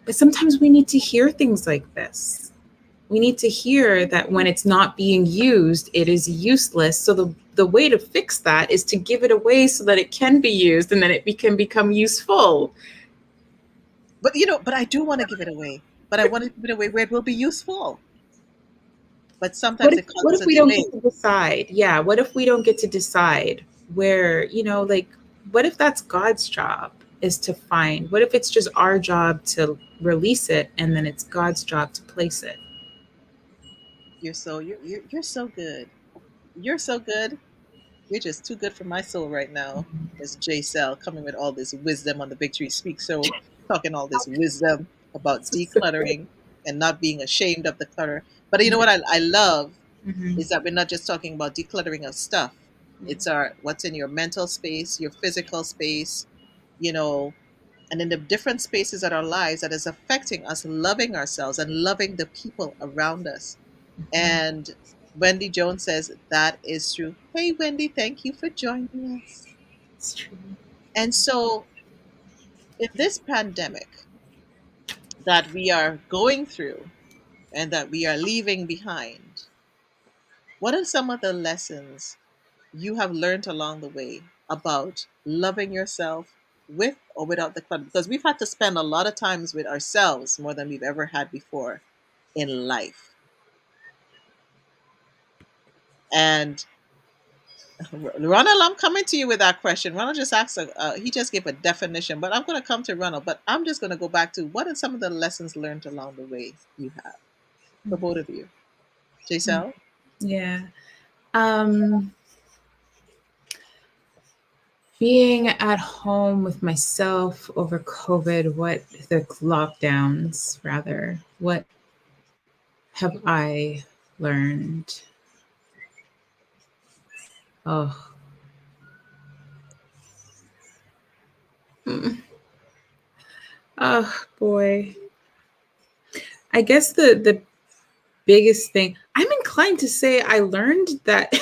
But sometimes we need to hear things like this. We need to hear that when it's not being used, it is useless. So the way to fix that is to give it away so that it can be used, and then can become useful. But I do want to give it away. But I want to give it away where it will be useful. But sometimes it What causes if a we don't delay. get to decide? Yeah, what if we don't get to decide where, like, what if that's God's job is to find? What if it's just our job to release it, and then it's God's job to place it? You're so good. You're so good. You're just too good for my soul right now. Miss Jaycel coming with all this wisdom on the Victory Speak Show, talking all this wisdom about decluttering and not being ashamed of the clutter. But you know what I love Mhm. is that we're not just talking about decluttering of stuff. It's our what's in your mental space, your physical space, you know, and in the different spaces of our lives that is affecting us loving ourselves and loving the people around us. And Wendy Jones says that is true. Hey, Wendy, thank you for joining us. It's true. And so, in this pandemic that we are going through and that we are leaving behind, what are some of the lessons you have learned along the way about loving yourself with or without the clutter? Because we've had to spend a lot of times with ourselves more than we've ever had before in life. And Ronald, I'm coming to you with that question. Ronald just asked, he just gave a definition, but I'm going to come to Ronald. But I'm just going to go back to what are some of the lessons learned along the way you have for both of you? Giselle? Yeah. Um, Being at home with myself over COVID, the lockdowns, rather, what have I learned? Oh, mm, oh boy. I guess the biggest thing, I'm inclined to say I learned that.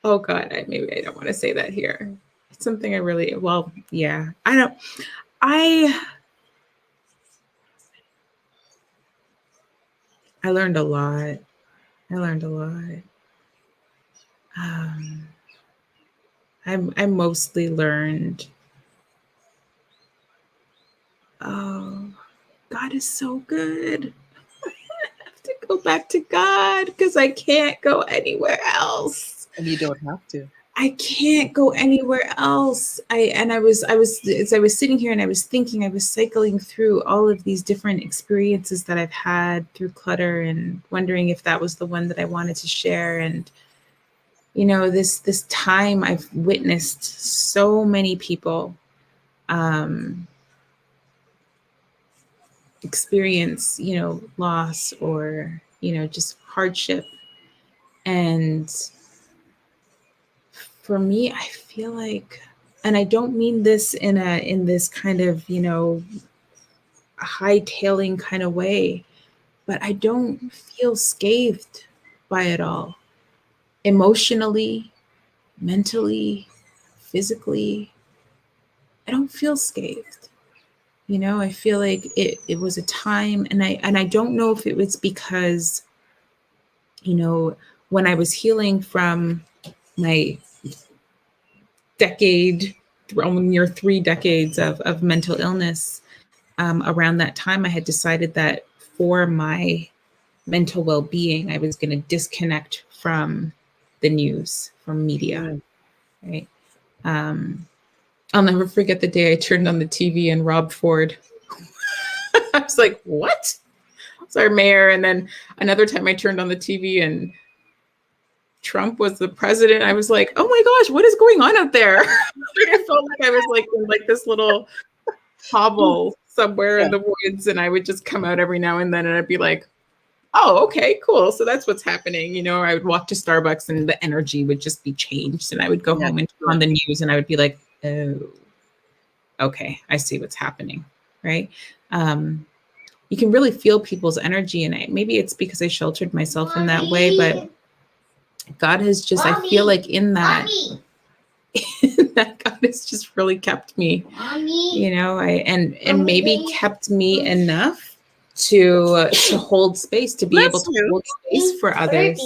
Oh God, maybe I don't want to say that here. It's something I really, well, yeah. I I learned a lot. I learned a lot. Um, I mostly learned Oh, God is so good. I have to go back to God because I can't go anywhere else. And you don't have to. I can't go anywhere else. I was as I was sitting here and I was thinking, I was cycling through all of these different experiences that I've had through clutter and wondering if that was the one that I wanted to share. And this time I've witnessed so many people um, experience loss or just hardship. And for me, I feel like, and I don't mean this in this kind of hightailing kind of way, but I don't feel scathed by it all, emotionally, mentally, physically. I don't feel scathed. I feel like it was a time, and I don't know if it was because you know when I was healing from my decade, near 3 decades of mental illness. Around that time, I had decided that for my mental well-being, I was going to disconnect from the news, from media, Mm. right? I'll never forget the day I turned on the TV and Rob Ford. I was like, what? It's our mayor. And then another time I turned on the TV and Trump was the president. I was like, oh my gosh, what is going on out there? I felt like I was like in like this little hovel somewhere Yeah, in the woods, and I would just come out every now and then and I'd be like, oh, okay, cool. So that's what's happening. I would walk to Starbucks and the energy would just be changed. And I would go yeah, home and turn on sure. the news and I would be like, oh, okay, I see what's happening. Right. Um, you can really feel people's energy. And maybe it's because I sheltered myself in that way, but God has just, I feel like in that, that God has just really kept me, and maybe kept me enough to hold space, to be able Bless to you. hold space for others.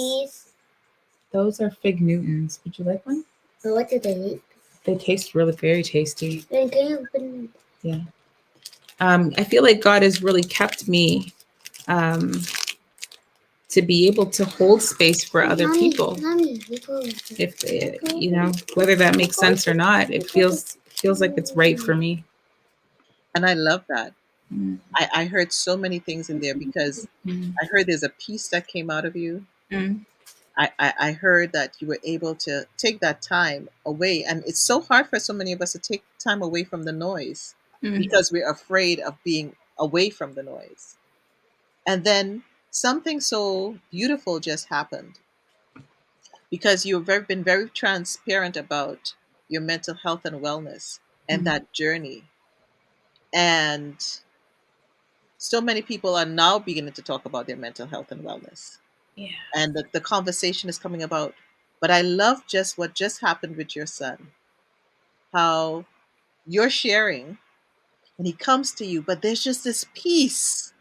Those are fig Newtons. Would you like one? What do they eat? They taste really very tasty. Then can you open? Yeah. I feel like God has really kept me um, to be able to hold space for other people. Mommy, if whether that makes sense or not, it feels like it's right for me. And I love that. Mm, I heard so many things in there because mm, I heard there's a peace that came out of you. mm, I heard that you were able to take that time away. And it's so hard for so many of us to take time away from the noise mm, because we're afraid of being away from the noise. And then something so beautiful just happened because been very transparent about your mental health and wellness and mm. that journey. And so many people are now beginning to talk about their mental health and wellness. Yeah. And the conversation is coming about. But I love just what just happened with your son, how you're sharing and he comes to you, but there's just this peace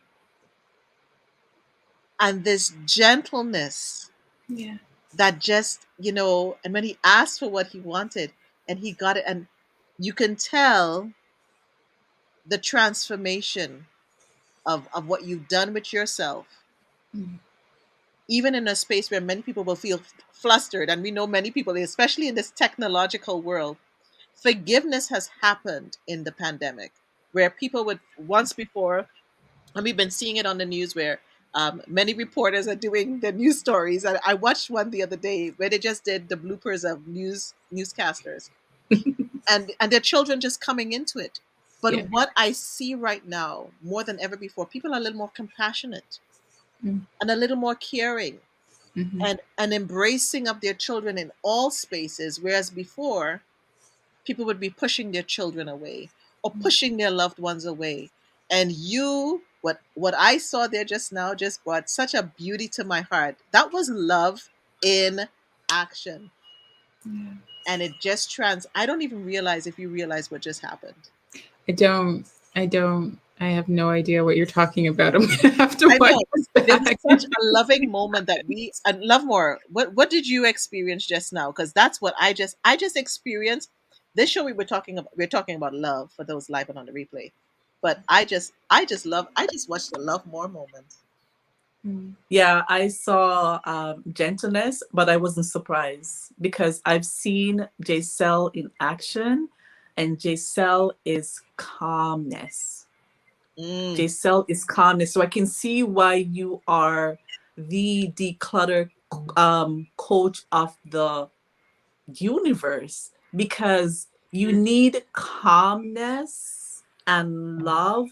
and this gentleness Yeah. that just, and when he asked for what he wanted and he got it, and you can tell the transformation of what you've done with yourself, Mm, even in a space where many people will feel flustered. And we know many people, especially in this technological world, forgiveness has happened in the pandemic where people would once before, and we've been seeing it on the news where many reporters are doing the news stories. I watched one the other day where they just did the bloopers of newscasters and their children just coming into it. yeah. But what I see right now more than ever before, people are a little more compassionate Mm, and a little more caring mhm, and embracing of their children in all spaces, whereas before people would be pushing their children away or mm, pushing their loved ones away. And what I saw there just now just brought such a beauty to my heart. That was love in action. yeah. And it just I don't even realize if you realize what just happened. I don't. I don't. I have no idea what you're talking about. I'm gonna have to I watch know. this There was back. such a loving moment that we and love more. What did you experience just now? Because that's what I just experienced. This show we're talking about love for those live and on the replay. But I just watched the Love More moment. Mm. Yeah, I saw gentleness, but I wasn't surprised because I've seen Jaycel in action, and Jaycel is calmness. Mm, Jaycel is calmness. So I can see why you are the declutter coach of the universe, because you need calmness and love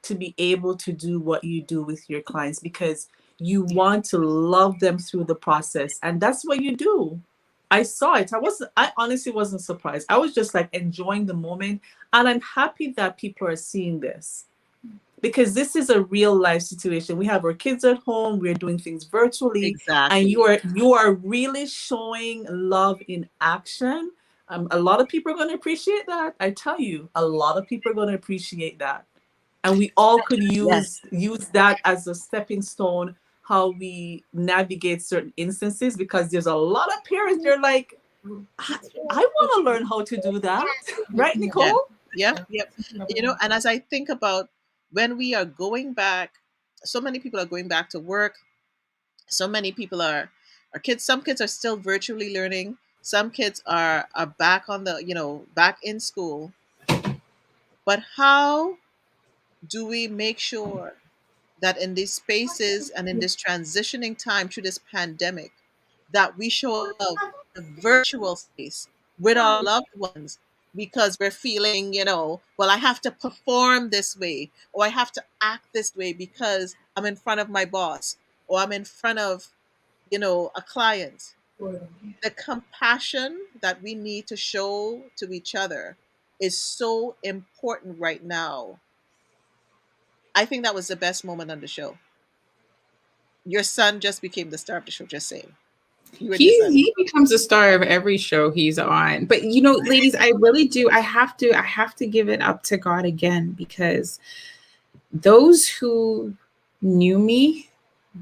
to be able to do what you do with your clients, because you want to love them through the process, and that's what you do. I saw it. I honestly wasn't surprised. I was just like enjoying the moment, and I'm happy that people are seeing this, because this is a real life situation. We have our kids at home, we're doing things virtually, and exactly. you are really showing love in action. A lot of people are going to appreciate that. I tell you, a lot of people are going to appreciate that, and we all could use Yes. that as a stepping stone, how we navigate certain instances, because there's a lot of parents, they're like, I want to learn how to do that. Right, Yeah. Nicole? Yep. Yep. And as I think about when we are going back, so many people are going back to work. So many people are kids. Some kids are still virtually learning. Some kids are back on the back in school. But how do we make sure that in these spaces and in this transitioning time through this pandemic, that we show love in the virtual space with our loved ones, because we're feeling, well, I have to perform this way, or I have to act this way because I'm in front of my boss, or I'm in front of, a client. The compassion that we need to show to each other is so important right now. I think that was the best moment on the show. Your son just became the star of the show, just saying. You and He your son. he becomes a star of every show he's on. But ladies, I really do. I have to give it up to God again, because those who knew me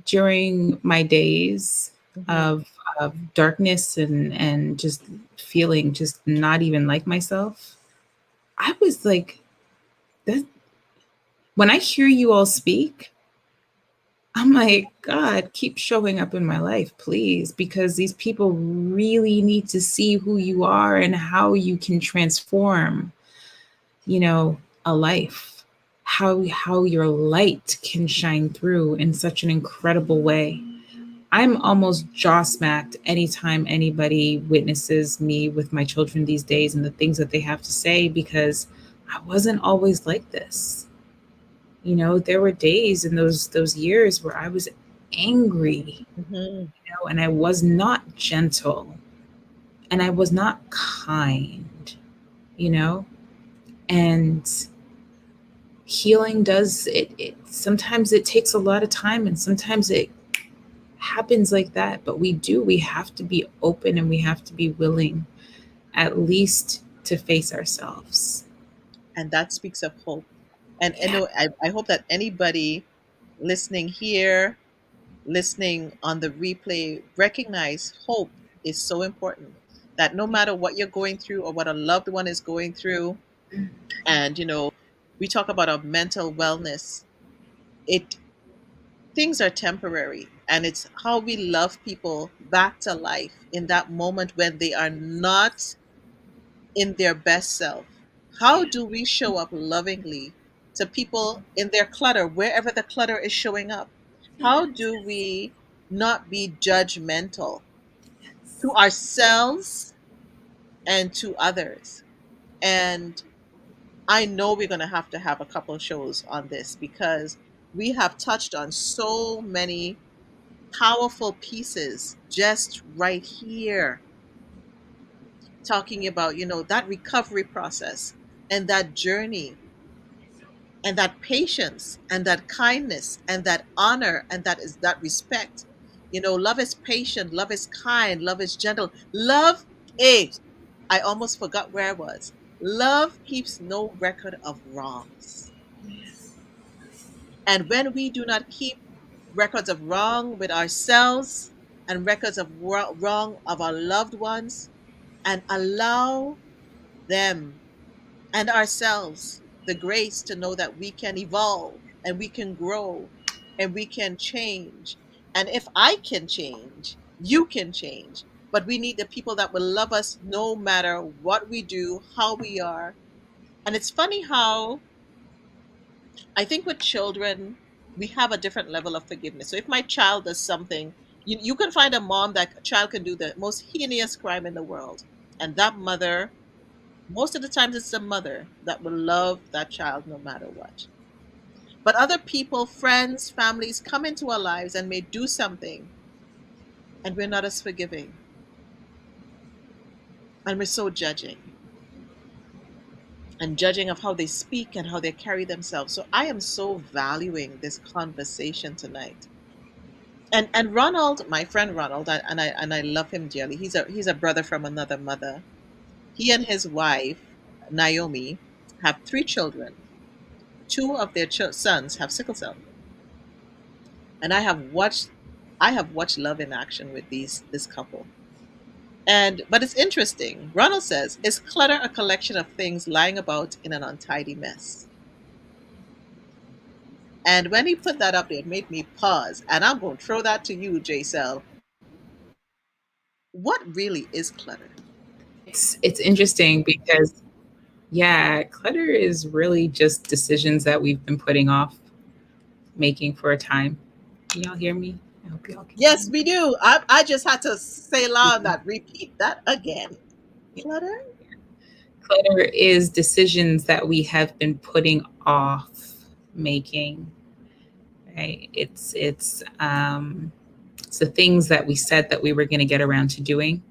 during my days Hmm. of darkness and just feeling just not even like myself, I was like, that when I hear you all speak, I'm like, God, keep showing up in my life, please, because these people really need to see who you are and how you can transform, a life. How your light can shine through in such an incredible way. I'm almost jaw smacked anytime anybody witnesses me with my children these days and the things that they have to say, because I wasn't always like this. There were days in those years where I was angry, Hmm. and I was not gentle, and I was not kind, you know? And healing does it sometimes it takes a lot of time, and sometimes it happens like that, but we have to be open, and we have to be willing at least to face ourselves. And that speaks of hope. And Yeah. I hope that anybody listening here, listening on the replay, recognize hope is so important. That no matter what you're going through or what a loved one is going through, and we talk about our mental wellness, it things are temporary, and it's how we love people back to life in that moment when they are not in their best self. How do we show up lovingly to people in their clutter, wherever the clutter is showing up? How do we not be judgmental to ourselves and to others? And I know we're going to have a couple of shows on this, because we have touched on so many powerful pieces just right here, talking about, that recovery process and that journey and that patience and that kindness and that honor and that respect. Love is patient, love is kind, love is gentle. Love is, I almost forgot where I was. Love keeps no record of wrongs. And when we do not keep records of wrong with ourselves and records of wrong of our loved ones, and allow them and ourselves the grace to know that we can evolve and we can grow and we can change. And if I can change, you can change. But we need the people that will love us no matter what we do, how we are. And it's funny how I think with children, we have a different level of forgiveness. So if my child does something, you can find a mom that a child can do the most heinous crime in the world. And that mother, most of the times it's the mother that will love that child no matter what. But other people, friends, families come into our lives and may do something, and we're not as forgiving. And we're so judging and judging of how they speak and how they carry themselves. So I am so valuing this conversation tonight. And Ronald, my friend Ronald, and I love him dearly. He's a brother from another mother. He and his wife Naomi have three children. Two of their sons have sickle cell, and I have watched love in action with this couple. And but it's interesting. Ronald says, "Is clutter a collection of things lying about in an untidy mess?" And when he put that up there, it made me pause. And I'm going to throw that to you, Jaycel. What really is clutter? It's interesting because yeah, clutter is really just decisions that we've been putting off making for a time. Can y'all hear me? I hope y'all can hear Yes, me. we do. I just had to say loud that. Repeat that again. Clutter? Clutter is decisions that we have been putting off making. Right? It's the things that we said that we were going to get around to doing.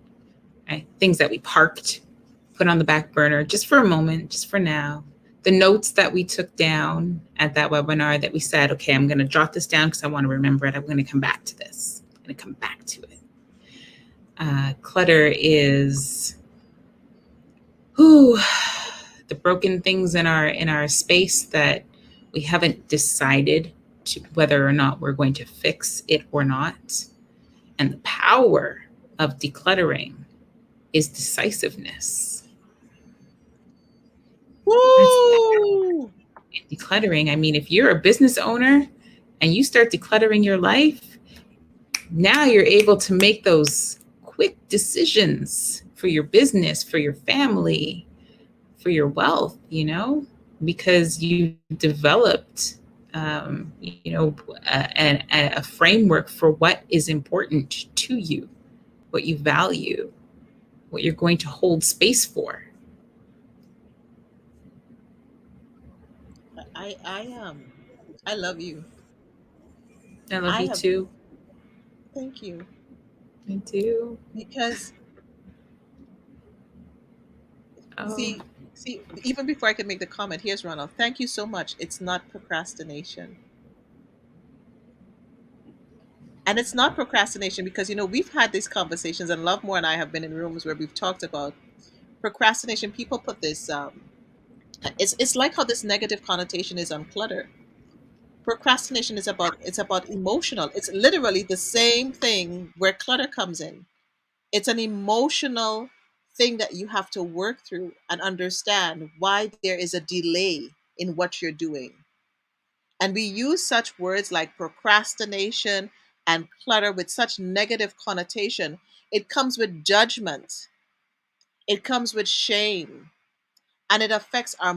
Right? Things that we parked, put on the back burner just for a moment, just for now. The notes that we took down at that webinar that we said, okay, I'm going to jot this down because I want to remember it. I'm going to come back to this. I'm going to come back to it. Clutter is whew, the broken things in our space that we haven't decided to whether or not we're going to fix it or not. And the power of decluttering is decisiveness. That's Woo! decluttering. I mean, if you're a business owner and you start decluttering your life, now you're able to make those quick decisions for your business, for your family, for your wealth, because you developed, a framework for what is important to you, what you value, what you're going to hold space for. I love you. I love I you have too. Thank you Me too. because Oh, see even before I can make the comment, here's Ronald. Thank you so much. It's not procrastination. And it's not procrastination because we've had these conversations, and Lovemore and I have been in rooms where we've talked about procrastination. People put this it's like how this negative connotation is on clutter. Procrastination is about emotional. It's literally the same thing where clutter comes in. It's an emotional thing that you have to work through and understand why there is a delay in what you're doing. And we use such words like procrastination and clutter with such negative connotation. It comes with judgment, it comes with shame, and it affects our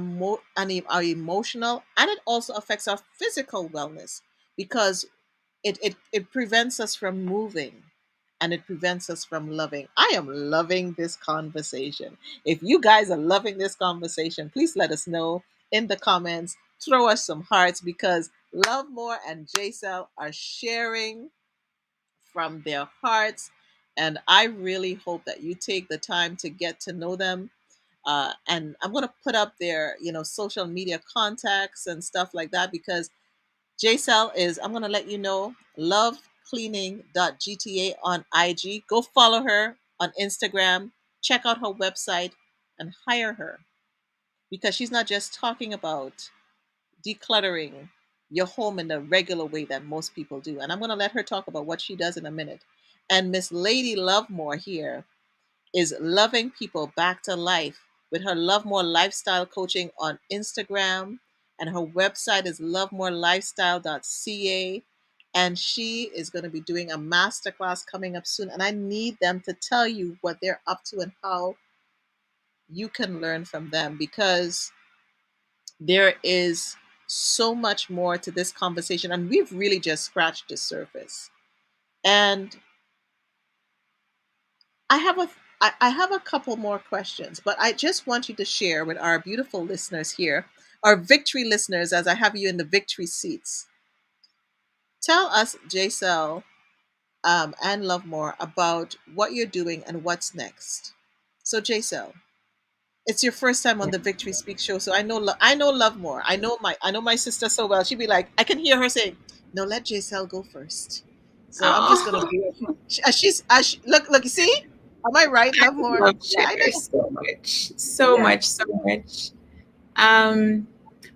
emotional, and it also affects our physical wellness because it prevents us from moving, and it prevents us from loving. I am loving this conversation. If you guys are loving this conversation, please let us know in the comments. Throw us some hearts because Lovemore and Jaycel are sharing from their hearts. And I really hope that you take the time to get to know them. And I'm going to put up their, social media contacts and stuff like that because Jaycel is, I'm going to let you know, lovecleaning.gta on IG. Go follow her on Instagram, check out her website, and hire her because she's not just talking about decluttering your home in the regular way that most people do. And I'm going to let her talk about what she does in a minute. And Miss Lady Lovemore here is loving people back to life with her Love More Lifestyle Coaching on Instagram. And her website is lovemorelifestyle.ca. And she is going to be doing a masterclass coming up soon. And I need them to tell you what they're up to and how you can learn from them, because there is so much more to this conversation. And we've really just scratched the surface. And I have a I have a couple more questions, but I just want you to share with our beautiful listeners here, our victory listeners, as I have you in the victory seats. Tell us, Jaycel, and Lovemore, about what you're doing and what's next. So, Jaycel, it's your first time on the Victory Speak show, so I know Lovemore. I know my sister so well. She'd be like, I can hear her saying, "No, let Jaycel go first." So I'm just gonna Oh, do it. Look. You see? Am I right, I Lovemore? love Yeah, I Cher know. so much, so Yeah. much, so much. Um,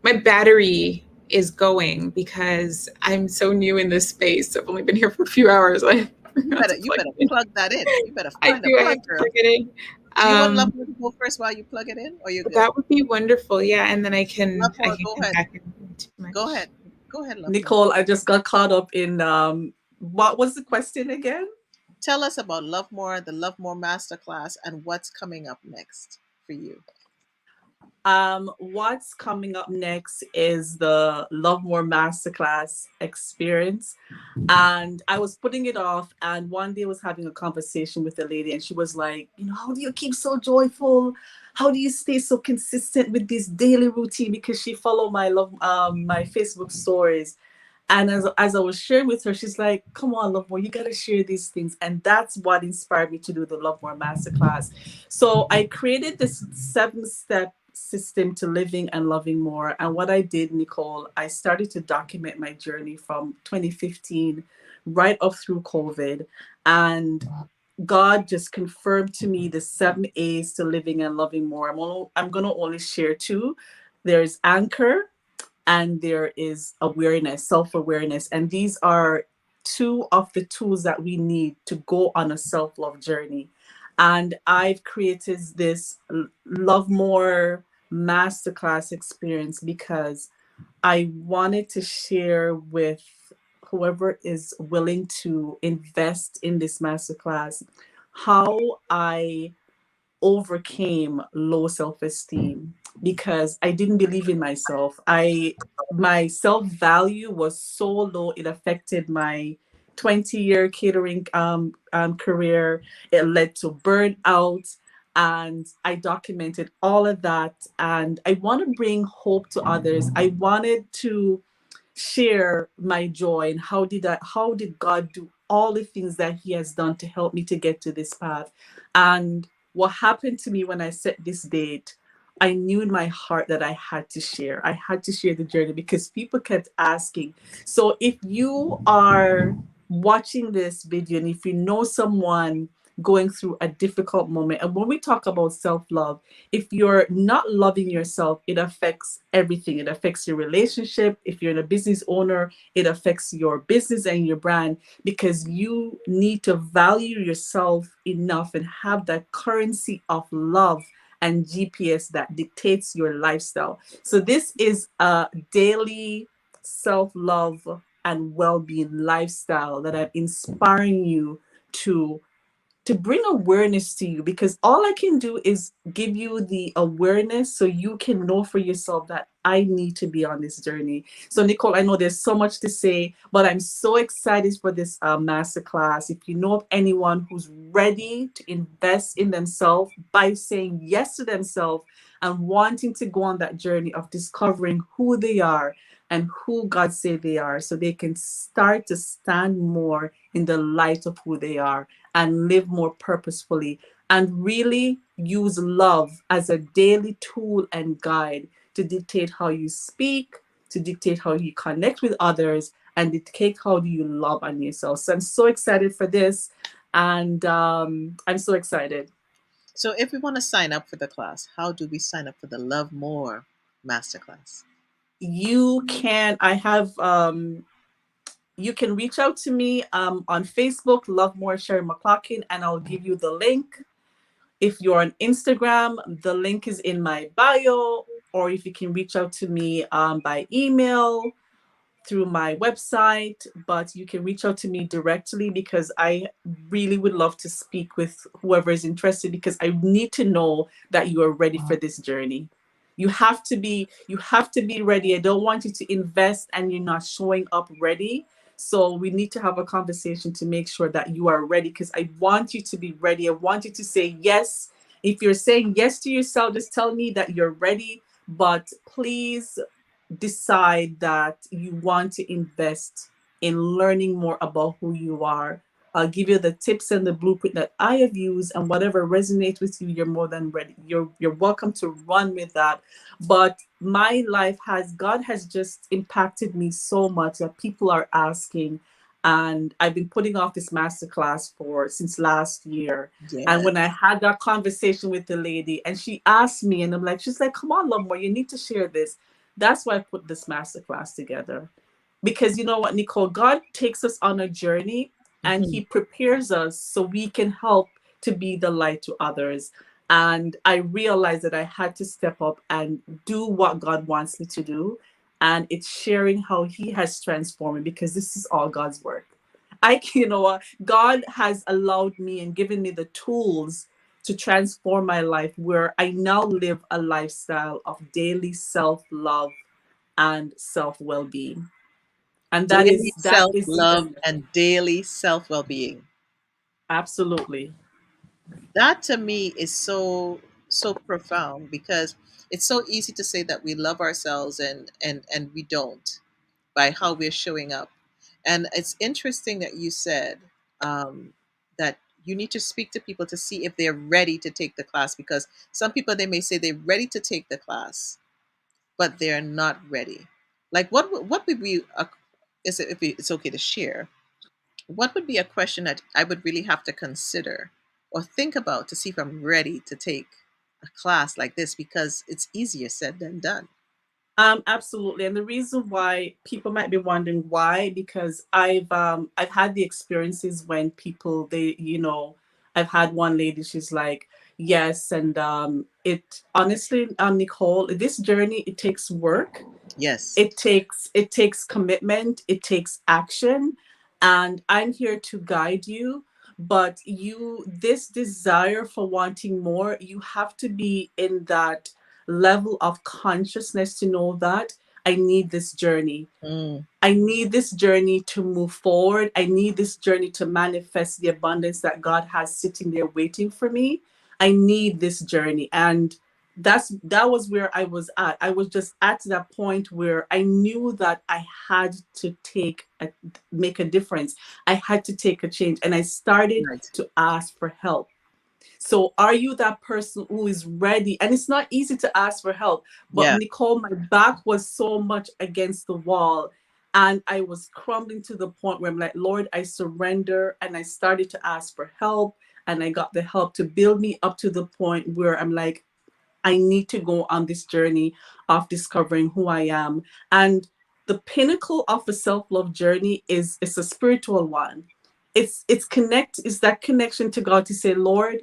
my battery is going because I'm so new in this space. I've only been here for a few hours. I forgot to You plug better it in. plug that in. You better I find a do. I plug, have to girl. plug it in. Do you want Um, Lovemore to go first while you plug it in, or you're good? that would be wonderful. Yeah, and then I Lovemore, can go come ahead. back and too Go much. ahead. Go ahead, Lovemore. Nicole, I just got caught up in what was the question again? Tell us about Lovemore, the Lovemore Masterclass, and what's coming up next for you. What's coming up next is the Lovemore Masterclass experience. And I was putting it off. And one day I was having a conversation with a lady, and she was like, how do you keep so joyful? How do you stay so consistent with this daily routine? Because she followed my Facebook stories. And as I was sharing with her, she's like, come on, Love More, you got to share these things. And that's what inspired me to do the Love More Masterclass. So I created this 7-step system to living and loving more. And what I did, Nicole, I started to document my journey from 2015 right up through COVID. And God just confirmed to me the 7 A's to living and loving more. I'm going to only share two. There's anchor, and there is awareness, self-awareness. And these are two of the tools that we need to go on a self-love journey. And I've created this Love More Masterclass experience because I wanted to share with whoever is willing to invest in this masterclass how I overcame low self-esteem because I didn't believe in myself. My self-value was so low it affected my 20-year catering career. It led to burnout, and I documented all of that. And I want to bring hope to others. I wanted to share my joy and how did God do all the things that he has done to help me to get to this path. And what happened to me when I set this date, I knew in my heart that I had to share the journey because people kept asking. So if you are watching this video and if you know someone going through a difficult moment, and when we talk about self-love, if you're not loving yourself, it affects everything. It affects your relationship. If you're a business owner, it affects your business and your brand because you need to value yourself enough and have that currency of love and GPS that dictates your lifestyle. So this is a daily self-love and well-being lifestyle that I'm inspiring you to bring awareness to you because all I can do is give you the awareness so you can know for yourself that I need to be on this journey. So, Nicole, I know there's so much to say, but I'm so excited for this masterclass. If you know of anyone who's ready to invest in themselves by saying yes to themselves and wanting to go on that journey of discovering who they are and who God said they are so they can start to stand more in the light of who they are and live more purposefully and really use love as a daily tool and guide to dictate how you speak, to dictate how you connect with others, and dictate how do you love on yourself. So I'm so excited for this, and I'm so excited. So, if we want to sign up for the class, how do we sign up for the Love More Masterclass? You can, I have you can reach out to me on Facebook, Love More Sher Mclaughlin, and I'll give you the link. If you're on Instagram, the link is in my bio, or if you can reach out to me by email, through my website, but you can reach out to me directly because I really would love to speak with whoever is interested because I need to know that you are ready for this journey. You have to be ready. I don't want you to invest and you're not showing up ready. So we need to have a conversation to make sure that you are ready because I want you to be ready. I want you to say yes. If you're saying yes to yourself, just tell me that you're ready. But please decide that you want to invest in learning more about who you are. I'll give you the tips and the blueprint that I have used, and whatever resonates with you, you're more than ready. You're welcome to run with that. But my life has God has just impacted me so much that people are asking, and I've been putting off this masterclass for since last year. And Yes. when I had that conversation with the lady, and she asked me, and I'm like, she's like, "Come on, Lovemore, you need to share this." That's why I put this masterclass together. Because you know what, Nicole, God takes us on a journey and Mhm. he prepares us so we can help to be the light to others. And I realized that I had to step up and do what God wants me to do. And it's sharing how he has transformed me because this is all God's work. You know what? God has allowed me and given me the tools to transform my life where I now live a lifestyle of daily self love and self well being. And that Daily is that self is love the and daily self well being. absolutely. That to me is so profound because it's so easy to say that we love ourselves and we don't by how we're showing up. And it's interesting that you said that you need to speak to people to see if they're ready to take the class because some people they may say they're ready to take the class, but they're not ready. Like what would be is it if it's okay to share? What would be a question that I would really have to consider or think about to see if I'm ready to take a class like this because it's easier said than done. Absolutely. And the reason why people might be wondering why, because I've had the experiences when people I've had one lady, she's like, yes, and it honestly, Nicole, this journey, it takes work. Yes. It takes commitment, it takes action, and I'm here to guide you. But this desire for wanting more, you have to be in that level of consciousness to know that I need this journey. Mm, I need this journey to move forward. I need this journey to manifest the abundance that God has sitting there waiting for me. I need this journey. And that was where I was at. I was just at that point where I knew that I had to make a difference. I had to take a change. And I started right. to ask for help. So, are you that person who is ready? And it's not easy to ask for help. But, Yeah. Nicole, my back was so much against the wall. And I was crumbling to the point where I'm like, Lord, I surrender. And I started to ask for help. And I got the help to build me up to the point where I'm like, I need to go on this journey of discovering who I am. And the pinnacle of a self-love journey is a spiritual one. It's that connection to God to say, Lord,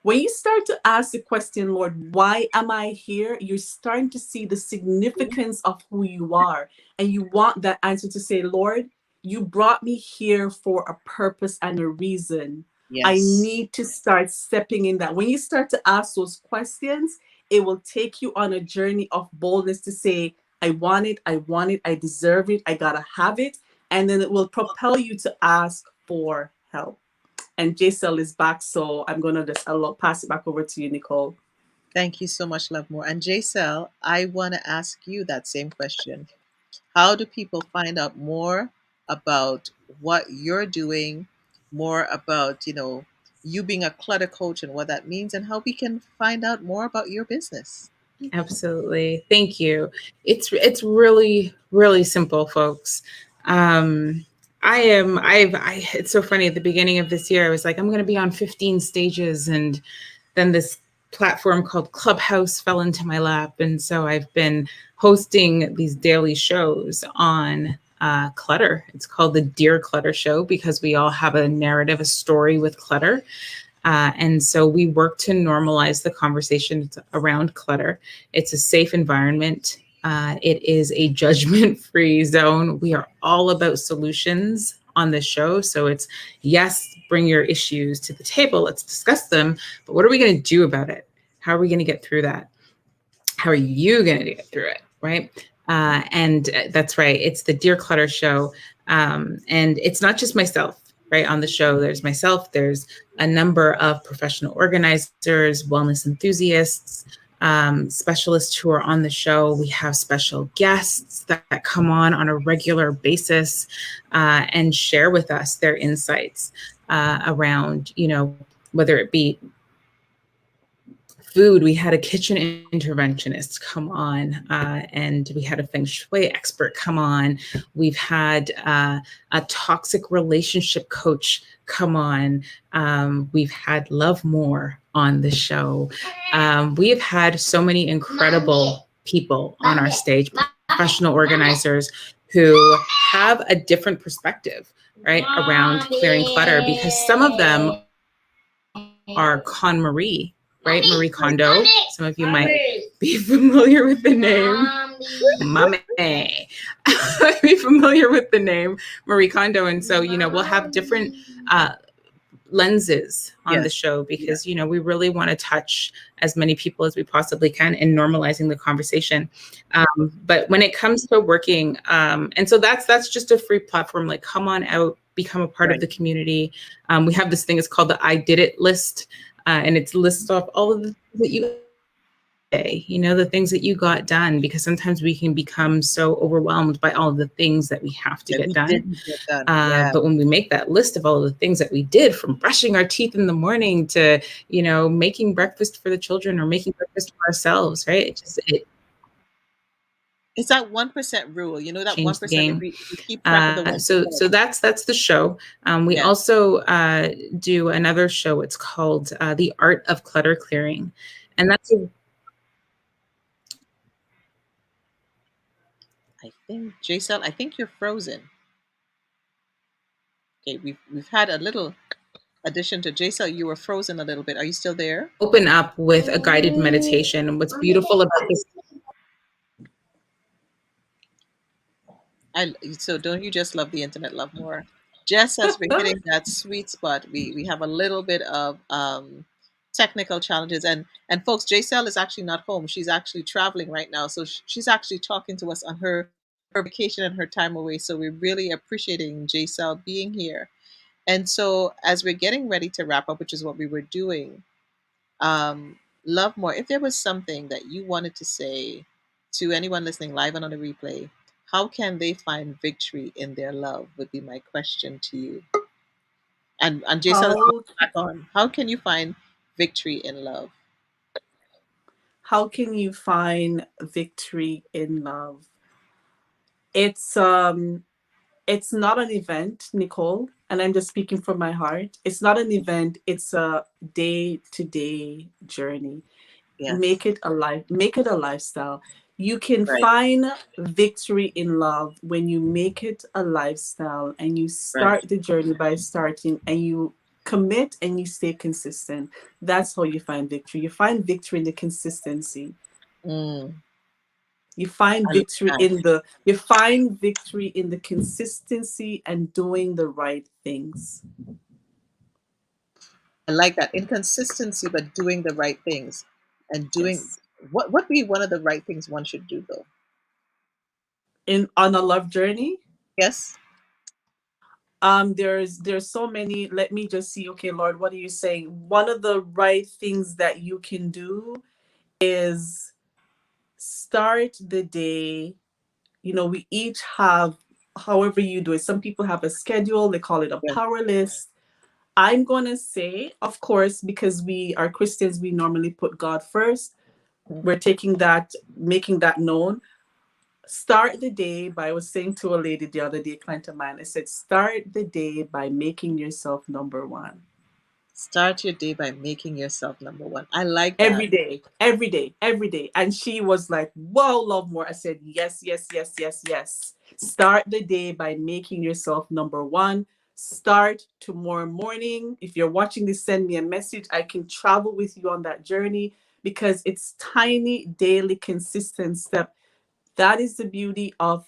when you start to ask the question, Lord, why am I here? You're starting to see the significance of who you are. And you want that answer to say, Lord, you brought me here for a purpose and a reason. I Yes. need to start stepping in that. When you start to ask those questions, it will take you on a journey of boldness to say, I want it, I deserve it, I gotta have it. And then it will propel you to ask for help. And Jaycel is back, so I'm gonna just pass it back over to you, Nicole. Thank you so much, Lovemore. And Jaycel, I want to ask you that same question. How do people find out more about what you're doing, more about, you being a clutter coach and what that means, and how we can find out more about your business? Absolutely. Thank you. It's really really simple, folks. Um I am I it's so funny at the beginning of this year I was like I'm going to be on 15 stages, and then this platform called Clubhouse fell into my lap, and so I've been hosting these daily shows on clutter. It's called the Dear Clutter Show because we all have a narrative, a story with clutter. And so we work to normalize the conversation around clutter. It's a safe environment. It is a judgment-free zone. We are all about solutions on this show. So it's, yes, bring your issues to the table. Let's discuss them. But what are we going to do about it? How are we going to get through that? How are you going to get through it? Right. And that's right. It's the Dear Clutter show. And it's not just myself, right? On the show, there's myself, there's a number of professional organizers, wellness enthusiasts, specialists who are on the show. We have special guests that come on a regular basis and share with us their insights around, whether it be food. We had a kitchen interventionist come on, and we had a feng shui expert come on. We've had a toxic relationship coach come on. We've had Lovemore on the show. We have had so many incredible people on our stage, professional organizers who have a different perspective, right, around clearing clutter, because some of them are KonMari, right? Marie Kondo. Some of you might be familiar with the name. Mommy. Be familiar with the name Marie Kondo. And so, we'll have different lenses on the show because, we really want to touch as many people as we possibly can in normalizing the conversation. But when it comes to working, and so that's just a free platform, like come on out, become a part of the community. We have this thing, it's called the I Did It list. And it's lists off all of the things that you the things that you got done, because sometimes we can become so overwhelmed by all of the things that we have to get done. But when we make that list of all of the things that we did, from brushing our teeth in the morning to, making breakfast for the children or making breakfast for ourselves, right? It's that 1% rule, that 1%. If we keep track of the 1%. So that's the show. We also do another show. It's called The Art of Clutter Clearing, and that's I think, Jaycel, I think you're frozen. Okay, we've had a little addition to Jaycel. You were frozen a little bit. Are you still there? Open up with a guided meditation. And what's beautiful about this? So don't you just love the internet, Lovemore? Just as we're hitting that sweet spot, we have a little bit of technical challenges, and folks, Jaycel is actually not home. She's actually traveling right now, so she's actually talking to us on her vacation and her time away. So we're really appreciating Jaycel being here. And so as we're getting ready to wrap up, which is what we were doing, Lovemore, if there was something that you wanted to say to anyone listening live and on the replay, how can they find victory in their love would be my question to you. And Jaycel, back on. How can you find victory in love? How can you find victory in love? It's not an event, Nicole, and I'm just speaking from my heart. It's not an event, it's a day-to-day journey. Yes. Make it a lifestyle. You can find victory in love when you make it a lifestyle and you start the journey by starting, and you commit and you stay consistent. That's how you find victory. You find victory in the consistency. You find victory in the consistency and doing the right things. I like that. Inconsistency, but doing the right things. And doing what would be one of the right things one should do, though? On a love journey? Yes. There's so many. Let me just see. Okay, Lord, what are you saying? One of the right things that you can do is start the day. We each have, however you do it. Some people have a schedule. They call it a power list. I'm going to say, of course, because we are Christians, we normally put God first. We're making that known. Start the day by, I was saying to a lady the other day, client of mine, I said, start the day by making yourself number one. Start your day by making yourself number one. I like that. Every day. And she was like, whoa, Lovemore. I said, yes. Start the day by making yourself number one. Start tomorrow morning. If you're watching this, send me a message. I can travel with you on that journey because it's tiny, daily, consistent step. That is the beauty of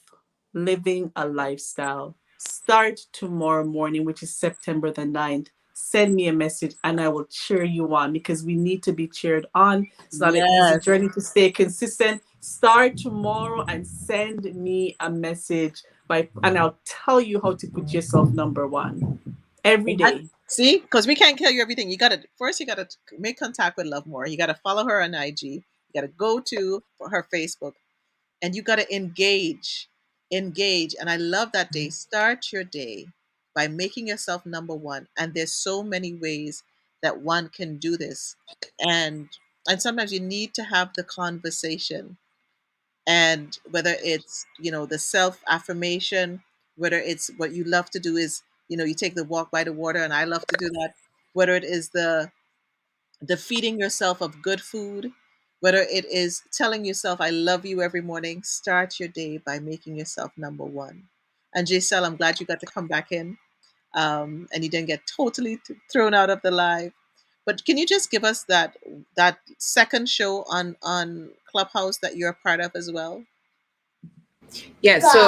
living a lifestyle. Start tomorrow morning, which is September the 9th. Send me a message and I will cheer you on because we need to be cheered on. It's not an easy Yes. journey to stay consistent. Start tomorrow and send me a message and I'll tell you how to put yourself number one every day. See, because we can't tell you everything. You gotta first, you gotta make contact with Lovemore. You gotta follow her on IG. You gotta go to her Facebook, and you gotta engage. And I love that day. Start your day by making yourself number one. And there's so many ways that one can do this, and sometimes you need to have the conversation, and whether it's the self affirmation, whether it's what you love to do is you take the walk by the water, and I love to do that, whether it is the feeding yourself of good food, whether it is telling yourself I love you every morning. Start your day by making yourself number one. And Jaycel, I'm glad you got to come back in, and you didn't get totally thrown out of the live. But can you just give us that second show on Clubhouse that you're a part of as well? Yeah, so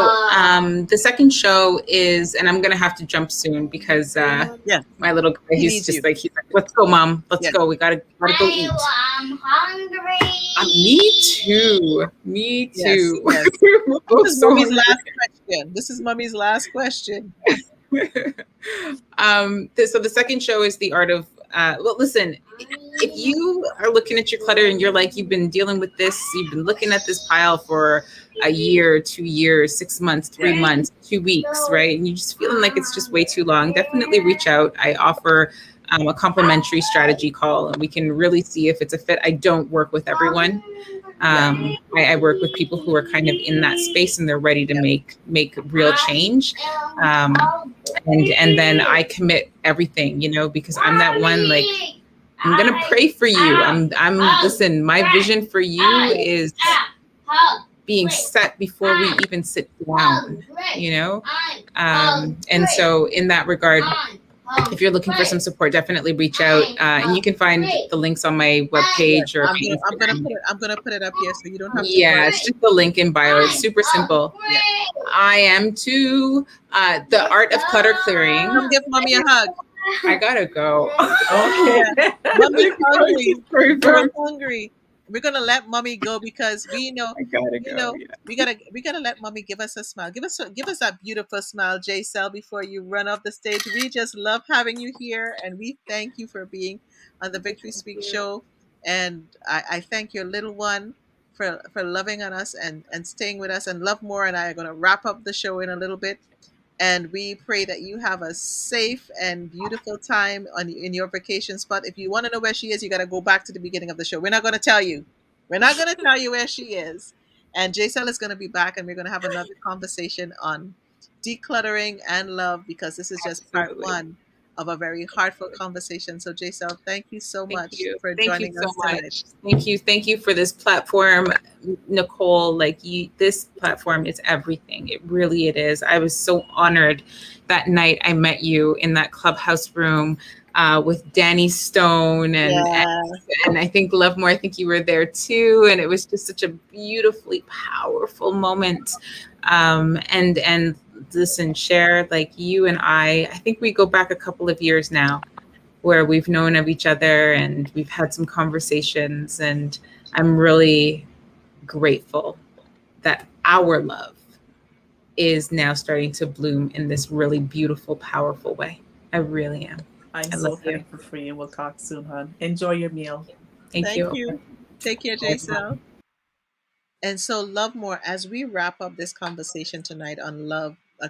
the second show is, and I'm gonna have to jump soon because Yeah, my little guy, he he's needs just you. like, he's like, let's go, mom, let's Yeah. go. We gotta go eat. I'm hungry. Me too. Me Yes, too. yes. We're both This is so mommy's hungry. last question. This is mommy's last question. So the second show is the art of well, listen, if you are looking at your clutter and you're like, you've been dealing with this, you've been looking at this pile for a year, 2 years, 6 months, 3 months, 2 weeks, right? And you're just feeling like it's just way too long, definitely reach out. I offer a complimentary strategy call, and we can really see if it's a fit. I don't work with everyone. I work with people who are kind of in that space and they're ready to make real change. And then I commit everything, because I'm that one, like, I'm gonna pray for you. I'm listen, my vision for you is being set before we even sit down, and so in that regard, if you're looking for some support, definitely reach out, and you can find the links on my webpage or I'm gonna put it up here so you don't have to yeah, worry. it's just the link in bio. It's super simple. Yeah. I am too the Art of Clutter Clearing. Come give mommy a hug. I gotta go. Okay. Mommy's hungry. Very We're hungry. We're gonna let mommy go because we know I gotta go. Yeah. we gotta let mommy give us a smile. Give us that beautiful smile, Jaycel, before you run off the stage. We just love having you here, and we thank you for being on the Victory Speak show. And I thank your little one for loving on us and staying with us. And Lovemore and I are gonna wrap up the show in a little bit. And we pray that you have a safe and beautiful time in your vacation spot. If you want to know where she is, you got to go back to the beginning of the show. We're not going to tell you. We're not going to tell you where she is. And Jaycel is going to be back, and we're going to have another conversation on decluttering and love, because this is just part Absolutely. one of a very heartfelt conversation. So, Jaycel, thank you so much for Thank you joining so us tonight. much. Thank you for this platform, Nicole. This platform is everything. It is. I was so honored that night I met you in that clubhouse room with Danny Stone and I think Lovemore. I think you were there too, and it was just such a beautifully powerful moment. And listen, Sher, like you and I think we go back a couple of years now, where we've known of each other and we've had some conversations, and I'm really grateful that our love is now starting to bloom in this really beautiful, powerful way. I really am. I'm so thankful for you. We'll talk soon, hon. Enjoy your meal. Thank you. Take care, Jaycel. And so, Lovemore, as we wrap up this conversation tonight on love, a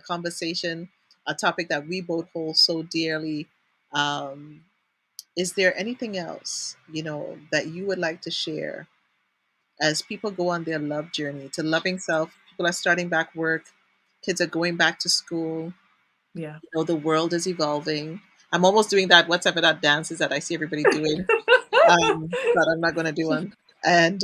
topic that we both hold so dearly, is there anything else, that you would like to share as people go on their love journey to loving self? People are starting back work, kids are going back to school. Yeah. The world is evolving. I'm almost doing that whatever that dance is that I see everybody doing, but I'm not going to do one. And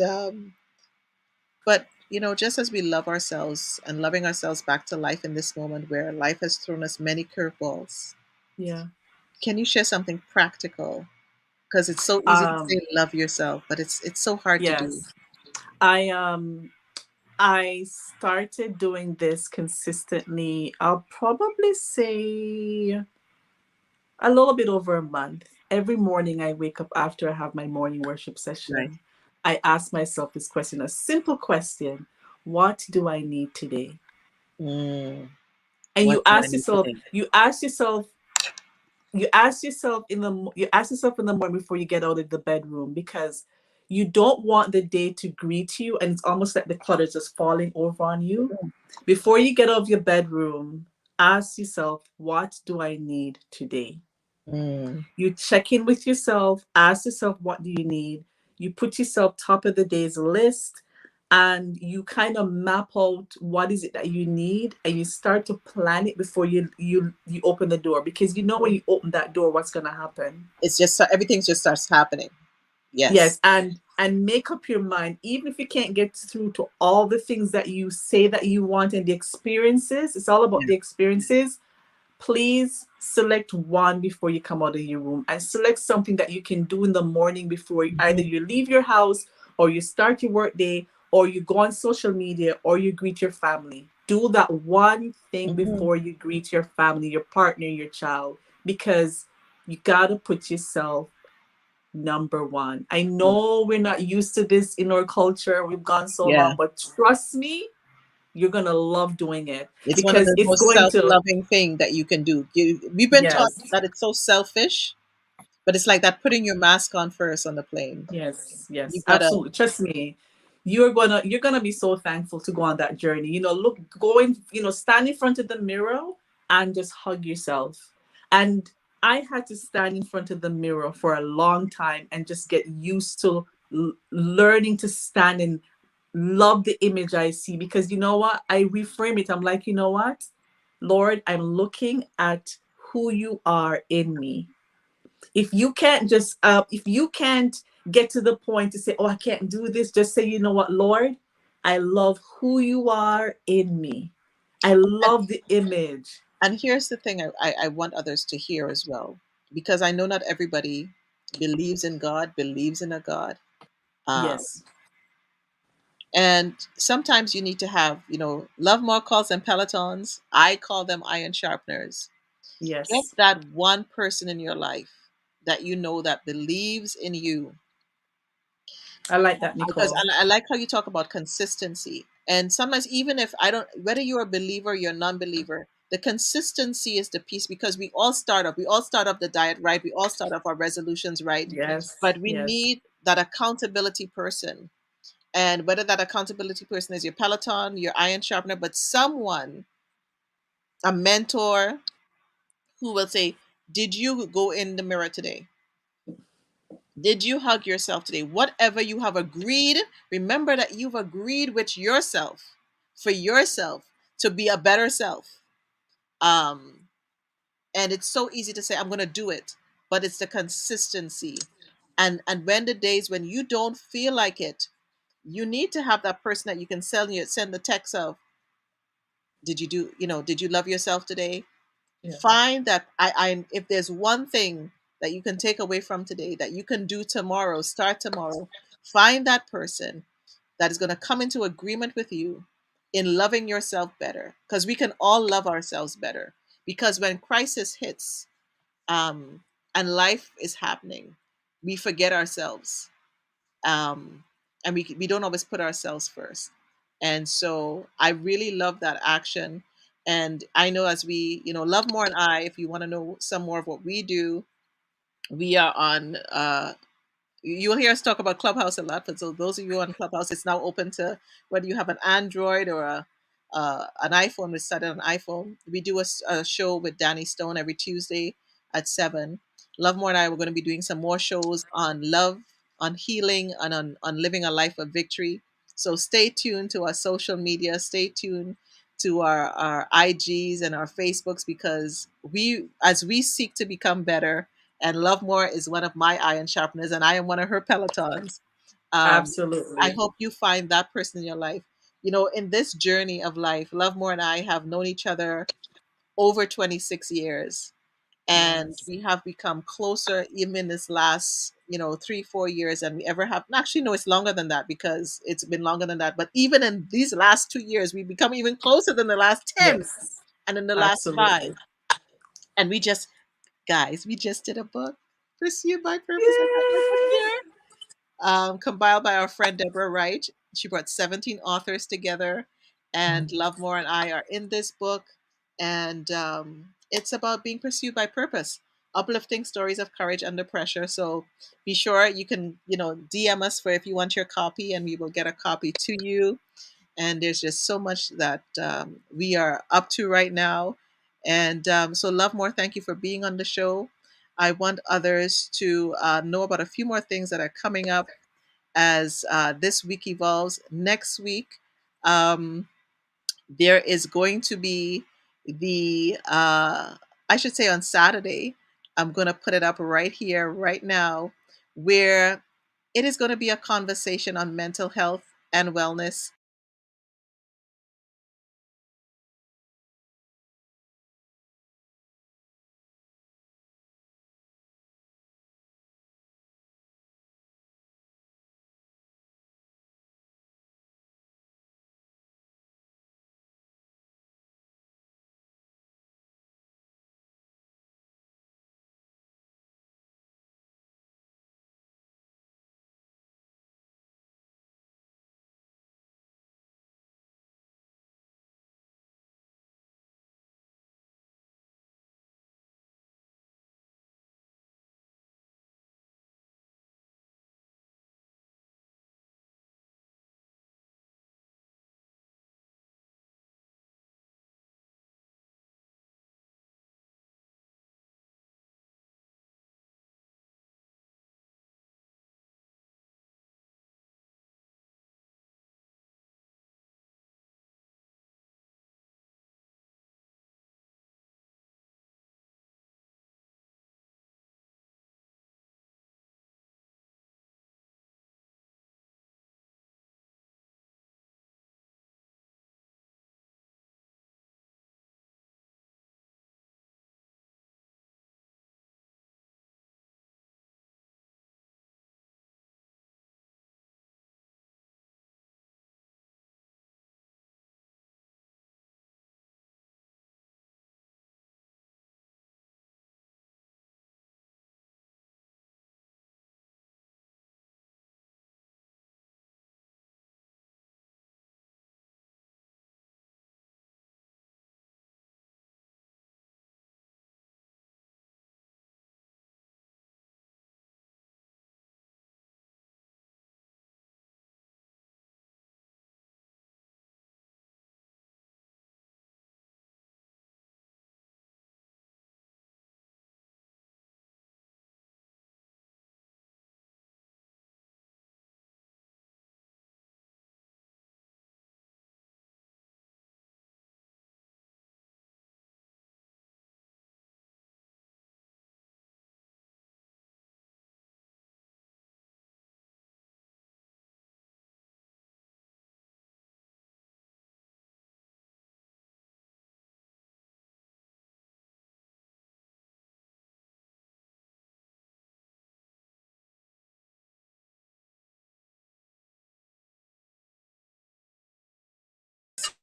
but just as we love ourselves and loving ourselves back to life in this moment where life has thrown us many curveballs, Yeah. Can you share something practical? Because it's so easy to say Um, love yourself, but it's so hard to do. yes. I started doing this consistently. I'll probably say a little bit over a month. Every morning I wake up after I have my morning worship Right. session. I ask myself this question, a simple question. What do I need today? Mm, And what do I need today? you ask yourself in the morning before you get out of the bedroom, because you don't want the day to greet you and it's almost like the clutter is just falling over on you. Before you get out of your bedroom, ask yourself, what do I need today? Mm, You check in with yourself, ask yourself, what do you need? You put yourself top of the day's list, and you kind of map out what is it that you need, and you start to plan it before you open the door, because you know when you open that door what's going to happen. it's just everything just starts happening. Yes. Yes, and make up your mind, even if you can't get through to all the things that you say that you want, and the experiences, it's all about Yeah. the experiences. Please select one before you come out of your room, and select something that you can do in the morning before either Mhm, you leave your house, or you start your work day, or you go on social media, or you greet your family. Do that one thing mhm. before you greet your family, your partner, your child, because you got to put yourself number one. I know we're not used to this in our culture. We've gone so Yeah. long, but trust me, you're going to love doing it, It's one of because the it's most going to, self-loving thing that you can do. We've been taught yes. that it's so selfish, but it's like that putting your mask on first on the plane. Yes, You yes, gotta. absolutely. Trust me, you're gonna be so thankful to go on that journey. Look, going, stand in front of the mirror and just hug yourself. And I had to stand in front of the mirror for a long time and just get used to learning to stand and love the image I see. Because you know what? I reframe it. I'm like, you know what, Lord, I'm looking at who you are in me. If you can't get to the point to say, oh, I can't do this, just say, you know what, Lord, I love who you are in me. I And, love the image. and here's the thing I want others to hear as well, because I know not everybody believes in God, believes in a God. Um, Yes, and sometimes you need to have, Lovemore calls them pelotons. I call them iron sharpeners. Get yes, that one person in your life that you know that believes in you. I like that, Because Nicole. I like how you talk about consistency. And sometimes, even if I don't, whether you're a believer, you're a non-believer, the consistency is the piece, because we all start off the diet right, we all start off our resolutions right, Yes, but we yes, need that accountability person. And whether that accountability person is your peloton, your iron sharpener, but someone, a mentor, who will say, did you go in the mirror today? Did you hug yourself today? Whatever you have agreed, remember that you've agreed with yourself, for yourself, to be a better self. Um, and it's so easy to say, I'm going to do it, but it's the consistency. And when the days when you don't feel like it, you need to have that person that you can send the text of, did you love yourself today? yeah, Find that I if there's one thing that you can take away from today that you can do tomorrow, start tomorrow, find that person that is going to come into agreement with you in loving yourself better, because we can all love ourselves better. Because when crisis hits, um, and life is happening, we forget ourselves, and we don't always put ourselves first. And so I really love that action. And I know, as we, Love More and I, if you want to know some more of what we do, we are on you'll hear us talk about Clubhouse a lot. But so those of you on Clubhouse, it's now open to whether you have an Android or an iPhone. We started on iPhone. We do a show with Danny Stone every Tuesday at 7. Love More and I, we're going to be doing some more shows on love, on healing, and on living a life of victory. So stay tuned to our social media. Stay tuned to our IGs and our Facebooks, because as we seek to become better, and Lovemore is one of my iron sharpeners, and I am one of her pelotons. I absolutely. hope you find that person in your life. In this journey of life, Lovemore and I have known each other over 26 years. and Yes. we have become closer even in this last 3-4 years than we ever have. Actually, no, it's longer than that because it's been longer than that, but even in these last 2 years we've become even closer than the last 10 Yes. and in the last Absolutely. 5. And we just, guys, we just did a book, Pursued by Purpose. I got my book Yay! here, compiled by our friend Deborah Wright. She brought 17 authors together, and Lovemore and I are in this book. And it's about being pursued by purpose, uplifting stories of courage under pressure. So be sure you can, DM us for if you want your copy, and we will get a copy to you. And there's just so much that we are up to right now. And so, Lovemore, thank you for being on the show. I want others to know about a few more things that are coming up as this week evolves. Next week, um, there is going to be I should say on Saturday, I'm going to put it up right here, right now, where it is going to be a conversation on mental health and wellness.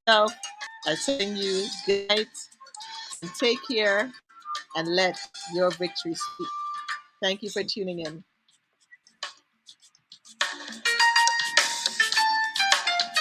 So I send you good night and take care and let your victory speak. Thank you for tuning in.